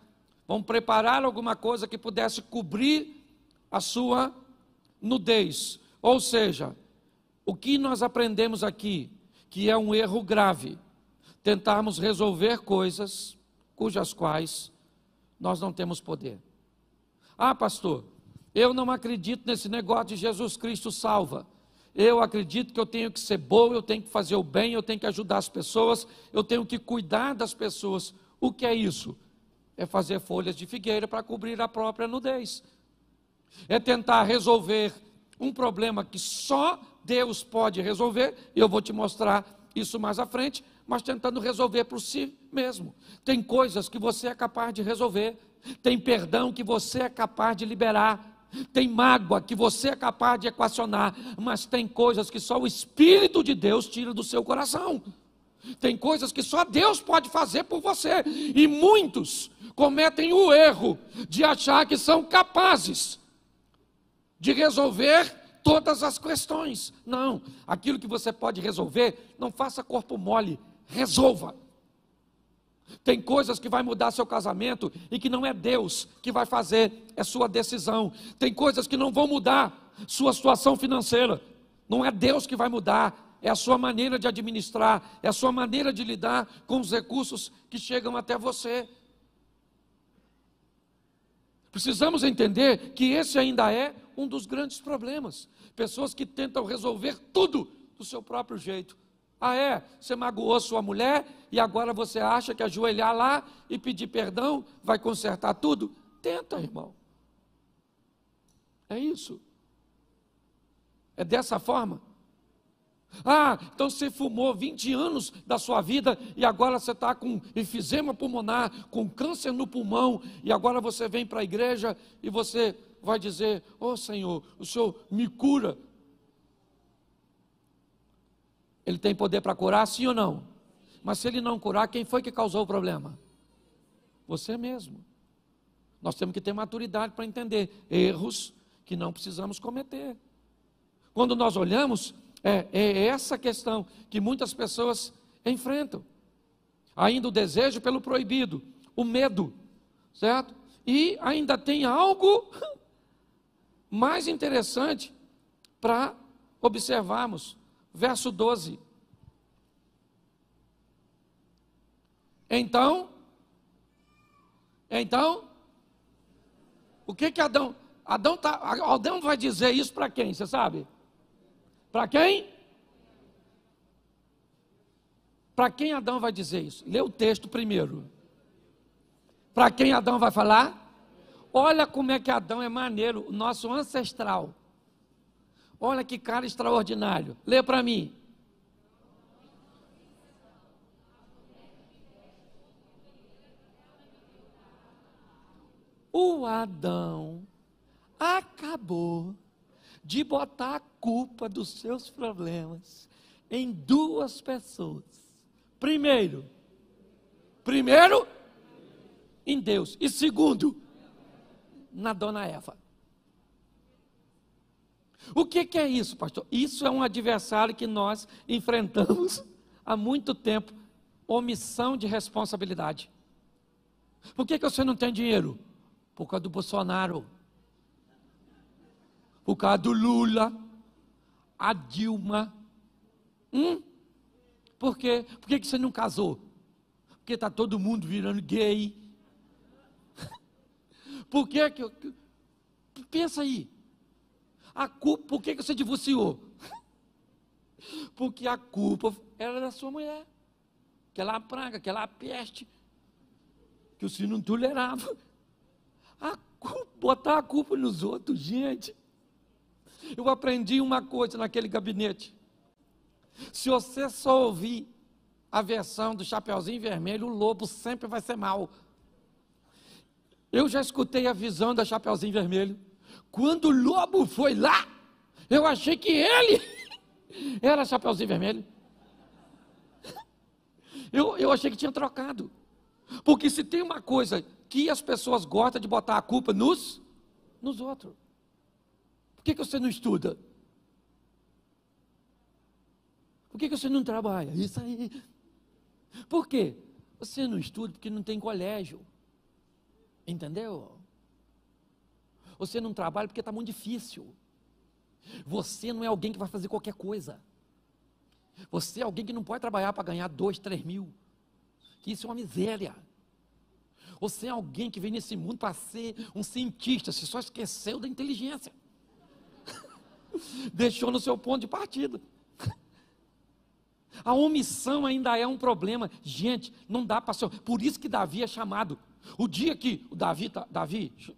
Vão preparar alguma coisa que pudesse cobrir a sua nudez. Ou seja, o que nós aprendemos aqui, que é um erro grave, tentarmos resolver coisas cujas quais nós não temos poder. Ah, pastor, eu não acredito nesse negócio de Jesus Cristo salva. Eu acredito que eu tenho que ser bom, eu tenho que fazer o bem, eu tenho que ajudar as pessoas, eu tenho que cuidar das pessoas. O que é isso? É fazer folhas de figueira para cobrir a própria nudez. É tentar resolver um problema que só Deus pode resolver, e eu vou te mostrar isso mais à frente, mas tentando resolver por si mesmo. Tem coisas que você é capaz de resolver, tem perdão que você é capaz de liberar, tem mágoa que você é capaz de equacionar, mas tem coisas que só o Espírito de Deus tira do seu coração. Tem coisas que só Deus pode fazer por você, e muitos cometem o erro de achar que são capazes de resolver todas as questões. Não, aquilo que você pode resolver, não faça corpo mole, resolva. Tem coisas que vai mudar seu casamento e que não é Deus que vai fazer, é sua decisão. Tem coisas que não vão mudar sua situação financeira, não é Deus que vai mudar, é a sua maneira de administrar, é a sua maneira de lidar com os recursos que chegam até você. Precisamos entender que esse ainda é um dos grandes problemas. Pessoas que tentam resolver tudo do seu próprio jeito. Ah, é? Você magoou sua mulher e agora você acha que ajoelhar lá e pedir perdão vai consertar tudo? Tenta, irmão. É isso. É dessa forma. Ah, então você fumou 20 anos da sua vida e agora você está com enfisema pulmonar, com câncer no pulmão, e agora você vem para a igreja e você vai dizer: "Ô Senhor, o Senhor me cura". Ele tem poder para curar, sim ou não? Mas se ele não curar, quem foi que causou o problema? Você mesmo. Nós temos que ter maturidade para entender erros que não precisamos cometer. Quando nós olhamos, é essa questão que muitas pessoas enfrentam. Ainda o desejo pelo proibido, o medo, certo? E ainda tem algo mais interessante para observarmos. Verso 12. Então, o que Adão vai dizer isso para quem, você sabe? Para quem? Para quem Adão vai dizer isso? Lê o texto primeiro. Para quem Adão vai falar? Olha como é que Adão é maneiro, o nosso ancestral. Olha que cara extraordinário. Lê para mim. O Adão acabou de botar a culpa dos seus problemas em duas pessoas. Primeiro, em Deus. E segundo, na dona Eva. O que é isso, pastor? Isso é um adversário que nós enfrentamos há muito tempo. Omissão de responsabilidade. Por que você não tem dinheiro? Por causa do Bolsonaro. Por causa do Lula. A Dilma. Por quê? Por que você não casou? Porque está todo mundo virando gay. Por que pensa aí. A culpa, por que você divorciou? Porque a culpa era da sua mulher. Aquela praga, aquela peste, que o senhor não tolerava. Botar a culpa nos outros, gente. Eu aprendi uma coisa naquele gabinete. Se você só ouvir a versão do Chapeuzinho Vermelho, o lobo sempre vai ser mau. Eu já escutei a visão da Chapeuzinho Vermelho. Quando o lobo foi lá, eu achei que ele era Chapeuzinho Vermelho. Eu achei que tinha trocado. Porque se tem uma coisa que as pessoas gostam de botar a culpa nos outros. Por que você não estuda? Por que você não trabalha? Isso aí. Por quê? Você não estuda porque não tem colégio. Entendeu? Você não trabalha porque está muito difícil. Você não é alguém que vai fazer qualquer coisa. Você é alguém que não pode trabalhar para ganhar 2, 3 mil. Que isso é uma miséria. Você é alguém que vem nesse mundo para ser um cientista. Você só esqueceu da inteligência. Deixou no seu ponto de partida. A omissão ainda é um problema. Gente, não dá para ser. Por isso que Davi é chamado. O dia que o Davi,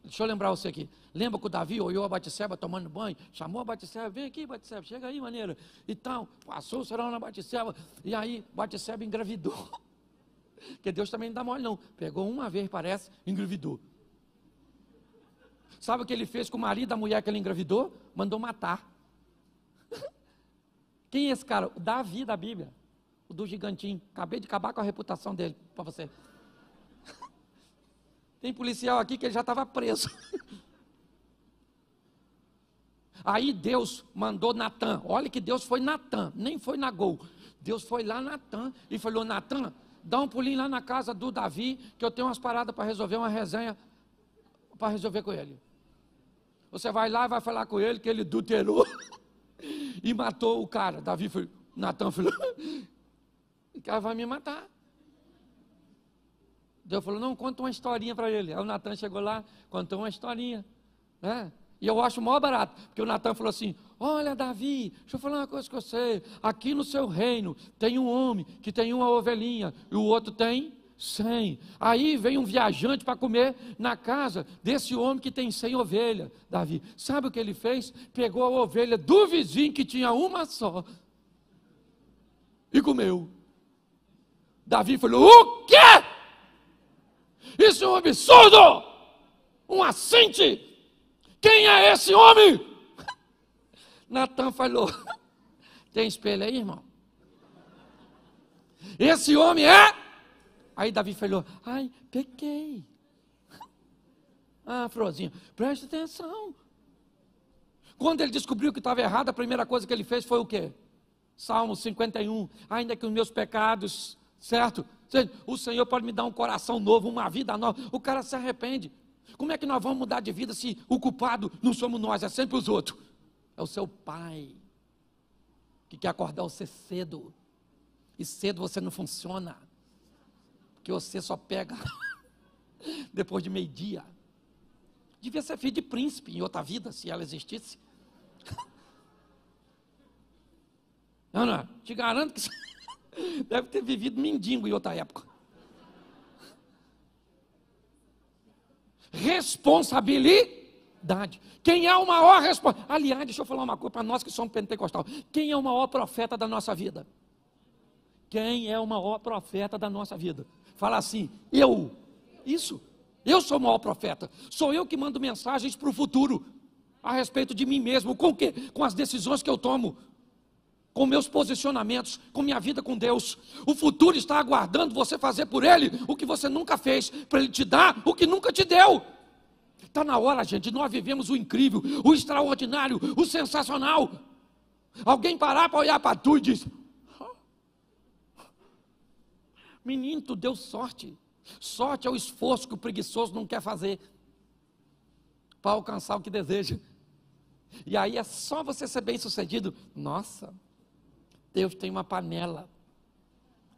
deixa eu lembrar você aqui. Lembra que o Davi olhou a Batseba tomando banho? Chamou a Batseba, vem aqui Batseba, chega aí maneira. E tal, passou o serão na Batseba. E aí Batseba engravidou. Porque Deus também não dá mole não. Pegou uma vez, parece, engravidou. Sabe o que ele fez com o marido da mulher que ele engravidou? Mandou matar. Quem é esse cara? O Davi da Bíblia. O do gigantinho. Acabei de acabar com a reputação dele para você. Tem policial aqui que ele já estava preso. Aí Deus mandou Natan. Olha que Deus foi Natan, nem foi Nagol. Deus foi lá Natan e falou: Natan, dá um pulinho lá na casa do Davi, que eu tenho umas paradas para resolver, uma resenha para resolver com ele. Você vai lá e vai falar com ele que ele adulterou e matou o cara. Davi foi, Natan falou: o cara vai me matar. Deus falou: não, conta uma historinha para ele. Aí o Natan chegou lá, contou uma historinha, né? E eu acho o maior barato, porque o Natan falou assim: olha Davi, deixa eu falar uma coisa com você, aqui no seu reino tem um homem que tem uma ovelhinha e o outro tem 100. Aí vem um viajante para comer na casa desse homem que tem 100 ovelhas. Davi, sabe o que ele fez? Pegou a ovelha do vizinho que tinha uma só e comeu. Davi falou: o quê? Isso é um absurdo, um assinte. Quem é esse homem? Natan falou: tem espelho aí, irmão? Esse homem é? Aí Davi falou: ai, pequei. Ah, Frozinho, preste atenção. Quando ele descobriu que estava errado, a primeira coisa que ele fez foi o quê? Salmo 51, ainda que os meus pecados, certo? O Senhor pode me dar um coração novo, uma vida nova. O cara se arrepende. Como é que nós vamos mudar de vida se o culpado não somos nós, é sempre os outros? É o seu pai, que quer acordar você cedo. E cedo você não funciona, porque você só pega depois de meio-dia. Devia ser filho de príncipe em outra vida, se ela existisse. Ana, te garanto que deve ter vivido mendigo em outra época. Responsabilidade. Quem é o maior responsável? Aliás, deixa eu falar uma coisa para nós que somos pentecostal. Quem é o maior profeta da nossa vida? Quem é o maior profeta da nossa vida? Fala assim: eu. Isso. Eu sou o maior profeta. Sou eu que mando mensagens para o futuro a respeito de mim mesmo. Com o quê? Com as decisões que eu tomo, com meus posicionamentos, com minha vida com Deus. O futuro está aguardando você fazer por Ele o que você nunca fez, para Ele te dar o que nunca te deu. Está na hora, gente, nós vivemos o incrível, o extraordinário, o sensacional. Alguém parar para olhar para tu e diz: menino, tu deu sorte. Sorte é o esforço que o preguiçoso não quer fazer para alcançar o que deseja. E aí é só você ser bem sucedido. Nossa, Deus tem uma panela.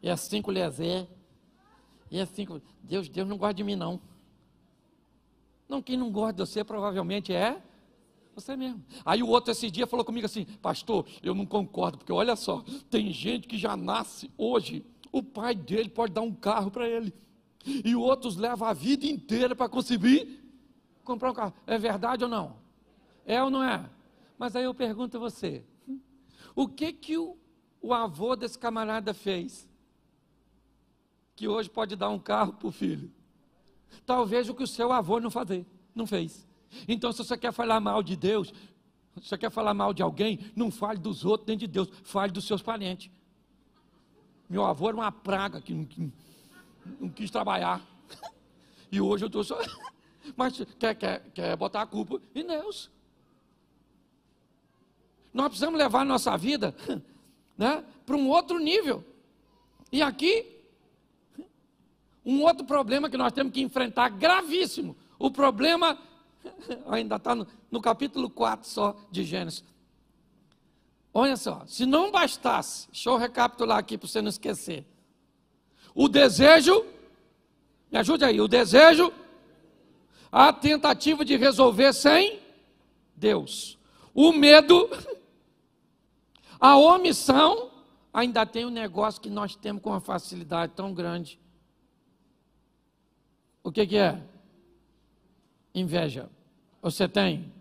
É assim com o Eliezer. É assim com Deus não gosta de mim não. Não, quem não gosta de você provavelmente é você mesmo. Aí o outro esse dia falou comigo assim: pastor, eu não concordo, porque olha só, tem gente que já nasce hoje, o pai dele pode dar um carro para ele, e outros levam a vida inteira para conseguir comprar um carro. É verdade ou não? É ou não é? Mas aí eu pergunto a você: o que o avô desse camarada fez, que hoje pode dar um carro para o filho? Talvez o que o seu avô não fez. Então, se você quer falar mal de Deus, se você quer falar mal de alguém, não fale dos outros nem de Deus, fale dos seus parentes. Meu avô era uma praga que não quis trabalhar. E hoje eu estou só... Mas quer botar a culpa em Deus. Nós precisamos levar a nossa vida, né, para um outro nível. E aqui, um outro problema que nós temos que enfrentar, gravíssimo. O problema, ainda está no capítulo 4 só de Gênesis. Olha só, se não bastasse, deixa eu recapitular aqui para você não esquecer. O desejo, me ajude aí, o desejo, a tentativa de resolver sem Deus. O medo, a omissão, ainda tem um negócio que nós temos com uma facilidade tão grande. O que é? Inveja. Você tem?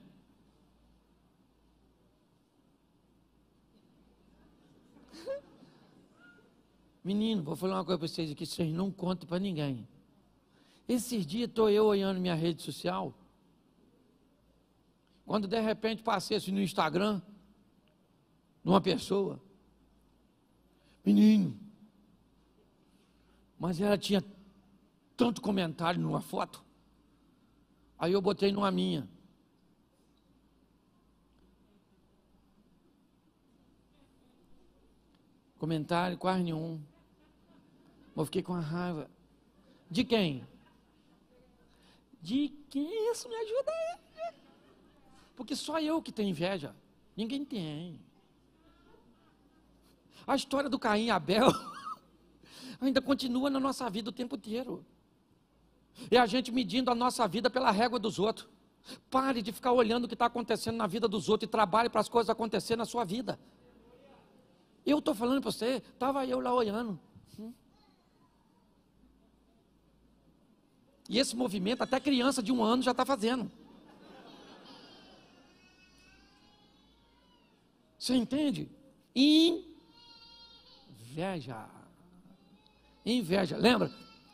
Menino, vou falar uma coisa para vocês aqui, vocês não contam para ninguém. Esses dias estou eu olhando minha rede social, quando de repente passei assim no Instagram, numa pessoa, menino, mas ela tinha tanto comentário numa foto, aí eu botei numa minha. Comentário quase nenhum. Eu fiquei com a raiva. De quem? De quem? Isso me ajuda aí. Porque só eu que tenho inveja. Ninguém tem. A história do Caim e Abel ainda continua na nossa vida o tempo inteiro. É a gente medindo a nossa vida pela régua dos outros. Pare de ficar olhando o que está acontecendo na vida dos outros e trabalhe para as coisas acontecerem na sua vida. Eu estou falando para você, estava eu lá olhando. E esse movimento, até criança de 1 ano já está fazendo. Você entende? Inveja. Inveja. Lembra?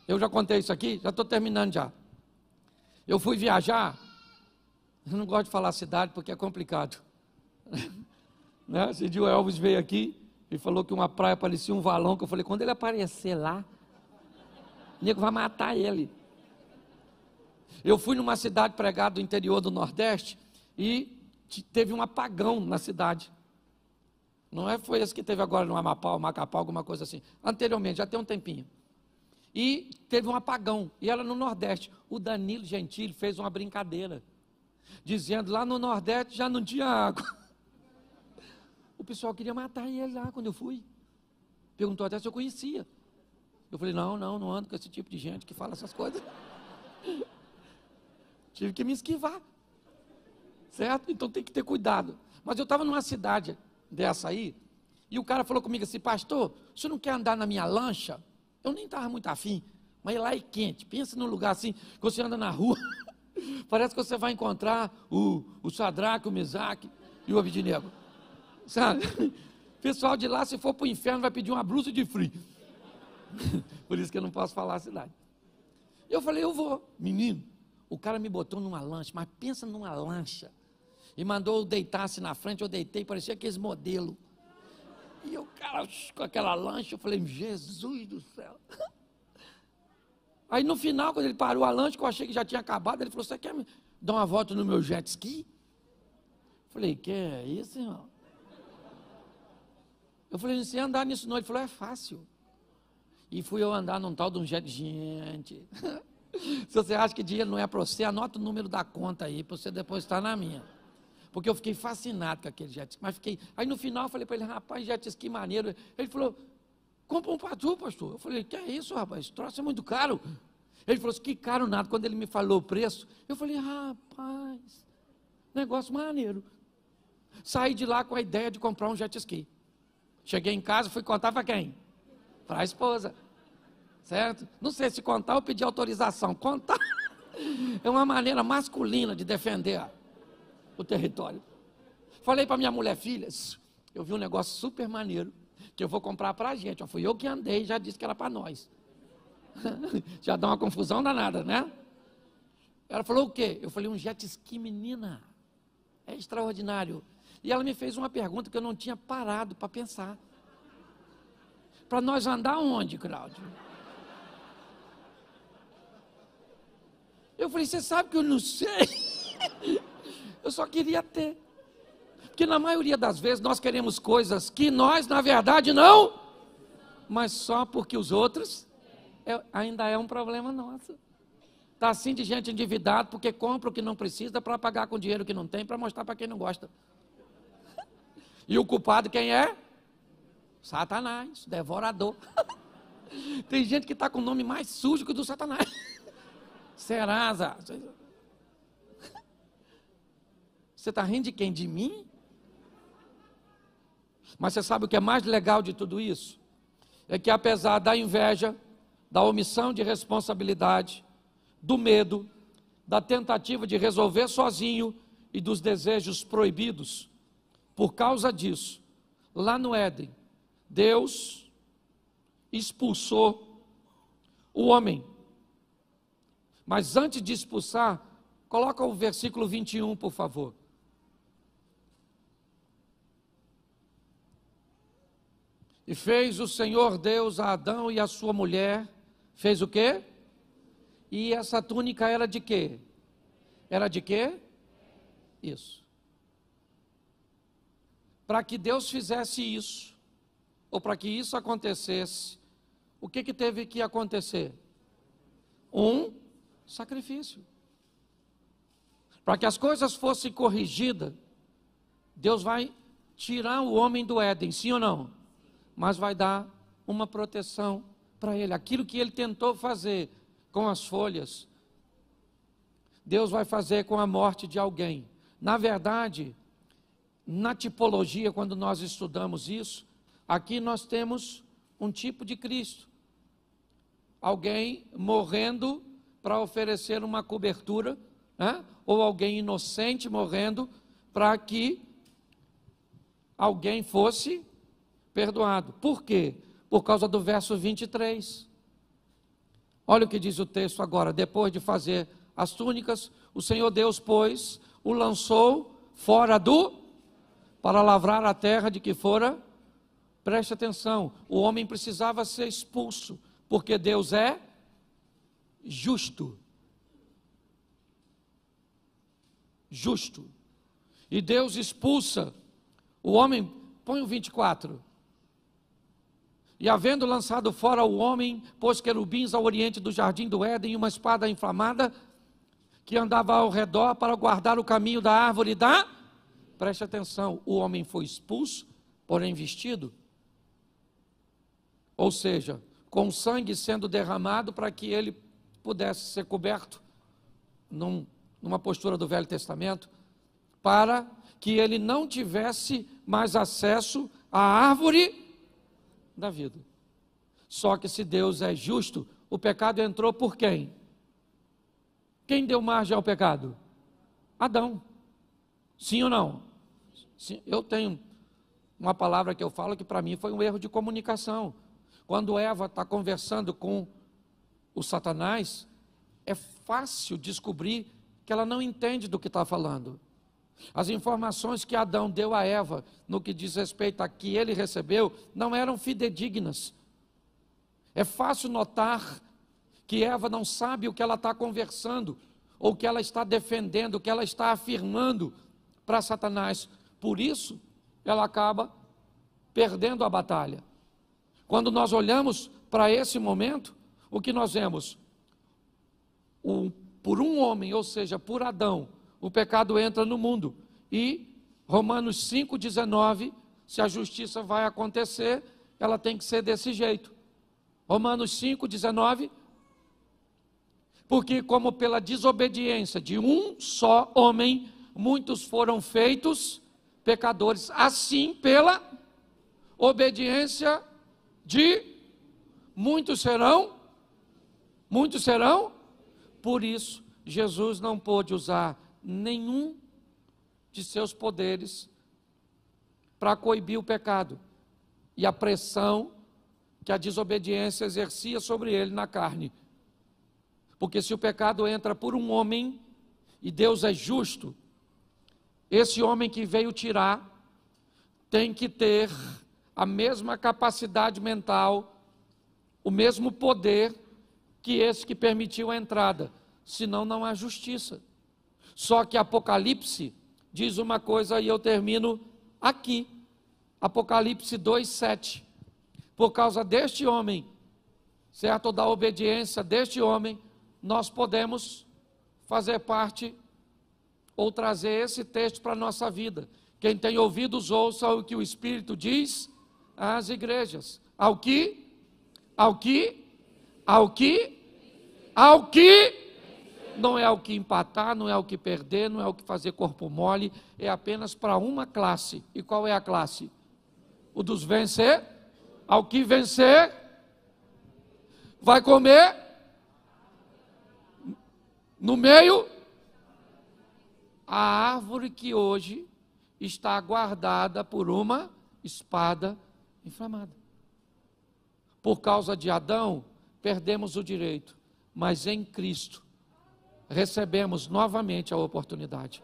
Eu já contei isso aqui, já estou terminando já. Eu fui viajar, eu não gosto de falar cidade porque é complicado. Né? Esse dia o Elvis veio aqui e falou que uma praia parecia um valão, que eu falei, quando ele aparecer lá, o nego vai matar ele. Eu fui numa cidade pregada do interior do Nordeste e teve um apagão na cidade. Não é, foi esse que teve agora no Amapá, Macapá, alguma coisa assim. Anteriormente, já tem um tempinho. E teve um apagão, e era no Nordeste. O Danilo Gentili fez uma brincadeira, dizendo lá no Nordeste já não tinha água. O pessoal queria matar ele lá quando eu fui. Perguntou até se eu conhecia. Eu falei, não ando com esse tipo de gente que fala essas coisas. Tive que me esquivar, certo? Então tem que ter cuidado. Mas eu estava numa cidade dessa aí, e o cara falou comigo assim, pastor, você não quer andar na minha lancha? Eu nem estava muito afim, mas lá é quente. Pensa num lugar assim, que você anda na rua, parece que você vai encontrar o Sadraque, o Mesaque e o Abednego. Sabe? O pessoal de lá, se for para o inferno, vai pedir uma blusa de frio. Por isso que eu não posso falar a cidade. Eu falei, eu vou. Menino, o cara me botou numa lancha, mas pensa numa lancha. E mandou eu deitar-se na frente, eu deitei, parecia aqueles modelos. E o cara com aquela lancha, eu falei, Jesus do céu. Aí no final, quando ele parou a lancha, que eu achei que já tinha acabado, ele falou, você quer me dar uma volta no meu jet ski? Eu falei, que é isso, irmão? Eu falei, você ia andar nisso não? Ele falou, é fácil. E fui eu andar num tal de um jet, gente. Se você acha que dinheiro não é para você, anota o número da conta aí, para você depositar na minha. Porque eu fiquei fascinado com aquele jet ski. Mas fiquei. Aí no final eu falei para ele, rapaz, jet ski maneiro. Ele falou, compra um para tu, pastor. Eu falei, que é isso, rapaz? Esse troço é muito caro. Ele falou assim, que caro nada. Quando ele me falou o preço, eu falei, rapaz, negócio maneiro. Saí de lá com a ideia de comprar um jet ski. Cheguei em casa, fui contar para quem? Para a esposa. Certo? Não sei se contar ou pedir autorização. Contar é uma maneira masculina de defender o território. Falei para minha mulher, filha, eu vi um negócio super maneiro. que eu vou comprar para a gente. Fui eu que andei, já disse que era para nós. Já dá uma confusão danada, né? Ela falou o quê? Eu falei, um jet ski, menina. É extraordinário. E ela me fez uma pergunta que eu não tinha parado para pensar. Para nós andar onde, Cláudio? Eu falei, você sabe que eu não sei? Eu só queria ter. Porque na maioria das vezes nós queremos coisas que nós, na verdade, não. Mas só porque os outros, ainda é um problema nosso. Está assim de gente endividada porque compra o que não precisa para pagar com dinheiro que não tem, para mostrar para quem não gosta. E o culpado quem é? Satanás, devorador. Tem gente que está com o nome mais sujo que o do Satanás. Serasa. Você está rindo de quem? De mim? Mas você sabe o que é mais legal de tudo isso? É que apesar da inveja, da omissão de responsabilidade, do medo, da tentativa de resolver sozinho e dos desejos proibidos, por causa disso, lá no Éden, Deus expulsou o homem. Mas antes de expulsar, coloca o versículo 21, por favor. E fez o Senhor Deus a Adão e a sua mulher, fez o quê? E essa túnica era de quê? Era de quê? Isso. Para que Deus fizesse isso, ou para que isso acontecesse, o que teve que acontecer? Um sacrifício. Para que as coisas fossem corrigidas, Deus vai tirar o homem do Éden, sim ou não? Mas vai dar uma proteção para ele. Aquilo que ele tentou fazer com as folhas, Deus vai fazer com a morte de alguém. Na verdade, na tipologia, quando nós estudamos isso, aqui nós temos um tipo de Cristo. Alguém morrendo para oferecer uma cobertura, né? Ou alguém inocente morrendo para que alguém fosse perdoado. Por quê? Por causa do verso 23. Olha o que diz o texto agora. Depois de fazer as túnicas, o Senhor Deus, pois, o lançou fora para lavrar a terra de que fora. Preste atenção, o homem precisava ser expulso, porque Deus é justo. Justo. E Deus expulsa o homem, põe o 24. E havendo lançado fora o homem, pôs querubins ao oriente do jardim do Éden e uma espada inflamada que andava ao redor para guardar o caminho da árvore da... Preste atenção, o homem foi expulso, porém vestido. Ou seja, com sangue sendo derramado para que ele pudesse ser coberto, numa postura do Velho Testamento, para que ele não tivesse mais acesso à árvore da vida. Só que se Deus é justo, o pecado entrou por quem? Quem deu margem ao pecado? Adão. Sim ou não? Sim, eu tenho uma palavra que eu falo que para mim foi um erro de comunicação. Quando Eva está conversando com o Satanás, é fácil descobrir que ela não entende do que está falando. As informações que Adão deu a Eva, no que diz respeito a que ele recebeu, não eram fidedignas. É fácil notar que Eva não sabe o que ela está conversando, ou o que ela está defendendo, o que ela está afirmando para Satanás. Por isso, ela acaba perdendo a batalha. Quando nós olhamos para esse momento, o que nós vemos? Por um homem, ou seja, por Adão, o pecado entra no mundo. E Romanos 5,19, se a justiça vai acontecer, ela tem que ser desse jeito. Romanos 5,19, porque como pela desobediência de um só homem, muitos foram feitos pecadores, assim pela obediência de muitos serão. Por isso, Jesus não pôde usar nenhum de seus poderes para coibir o pecado. e a pressão que a desobediência exercia sobre ele na carne. Porque se o pecado entra por um homem, e Deus é justo, esse homem que veio tirar tem que ter a mesma capacidade mental, o mesmo poder que esse que permitiu a entrada, senão não há justiça. Só que Apocalipse diz uma coisa, e eu termino aqui, Apocalipse 2:7, por causa deste homem, certo, da obediência deste homem, nós podemos fazer parte ou trazer esse texto para a nossa vida. Quem tem ouvidos, ouça o que o Espírito diz às igrejas. Ao que não é o que empatar, não é o que perder, não é o que fazer corpo mole, é apenas para uma classe. E qual é a classe? O dos vencer. Ao que vencer, vai comer no meio a árvore que hoje está guardada por uma espada inflamada. Por causa de Adão, perdemos o direito, mas em Cristo recebemos novamente a oportunidade.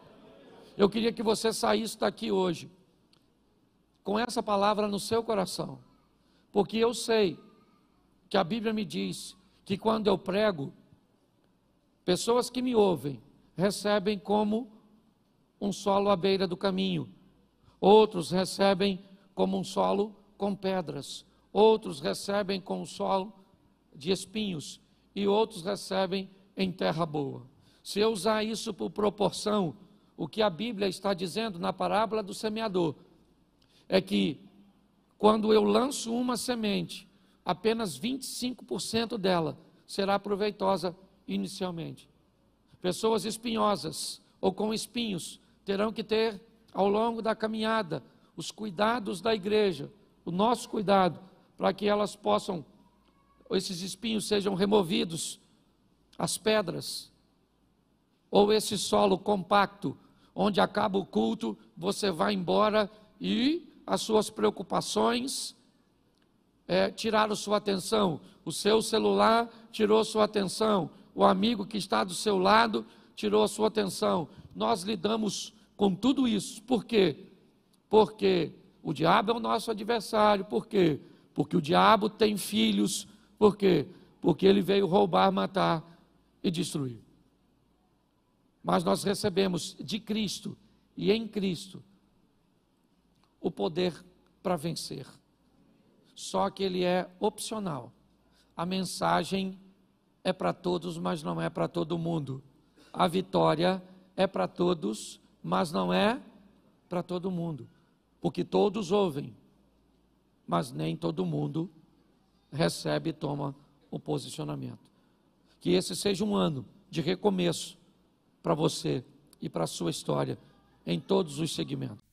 Eu queria que você saísse daqui hoje com essa palavra no seu coração, porque eu sei que a Bíblia me diz que quando eu prego, pessoas que me ouvem recebem como um solo à beira do caminho, outros recebem como um solo com pedras, outros recebem com um solo de espinhos e outros recebem em terra boa. Se eu usar isso por proporção, o que a Bíblia está dizendo na parábola do semeador é que quando eu lanço uma semente, apenas 25% dela será proveitosa inicialmente. Pessoas espinhosas ou com espinhos terão que ter, ao longo da caminhada, os cuidados da igreja, o nosso cuidado, para que elas possam, esses espinhos sejam removidos, as pedras, ou esse solo compacto, onde acaba o culto, você vai embora e as suas preocupações tiraram sua atenção, o seu celular tirou sua atenção, o amigo que está do seu lado tirou a sua atenção. Nós lidamos com tudo isso. Por quê? Porque o diabo é o nosso adversário. Por quê? Porque o diabo tem filhos. Por quê? Porque ele veio roubar, matar e destruir. Mas nós recebemos de Cristo e em Cristo o poder para vencer. Só que ele é opcional. A mensagem é para todos, mas não é para todo mundo. A vitória é para todos, mas não é para todo mundo. Porque todos ouvem, mas nem todo mundo recebe e toma o posicionamento. Que esse seja um ano de recomeço para você e para a sua história em todos os segmentos.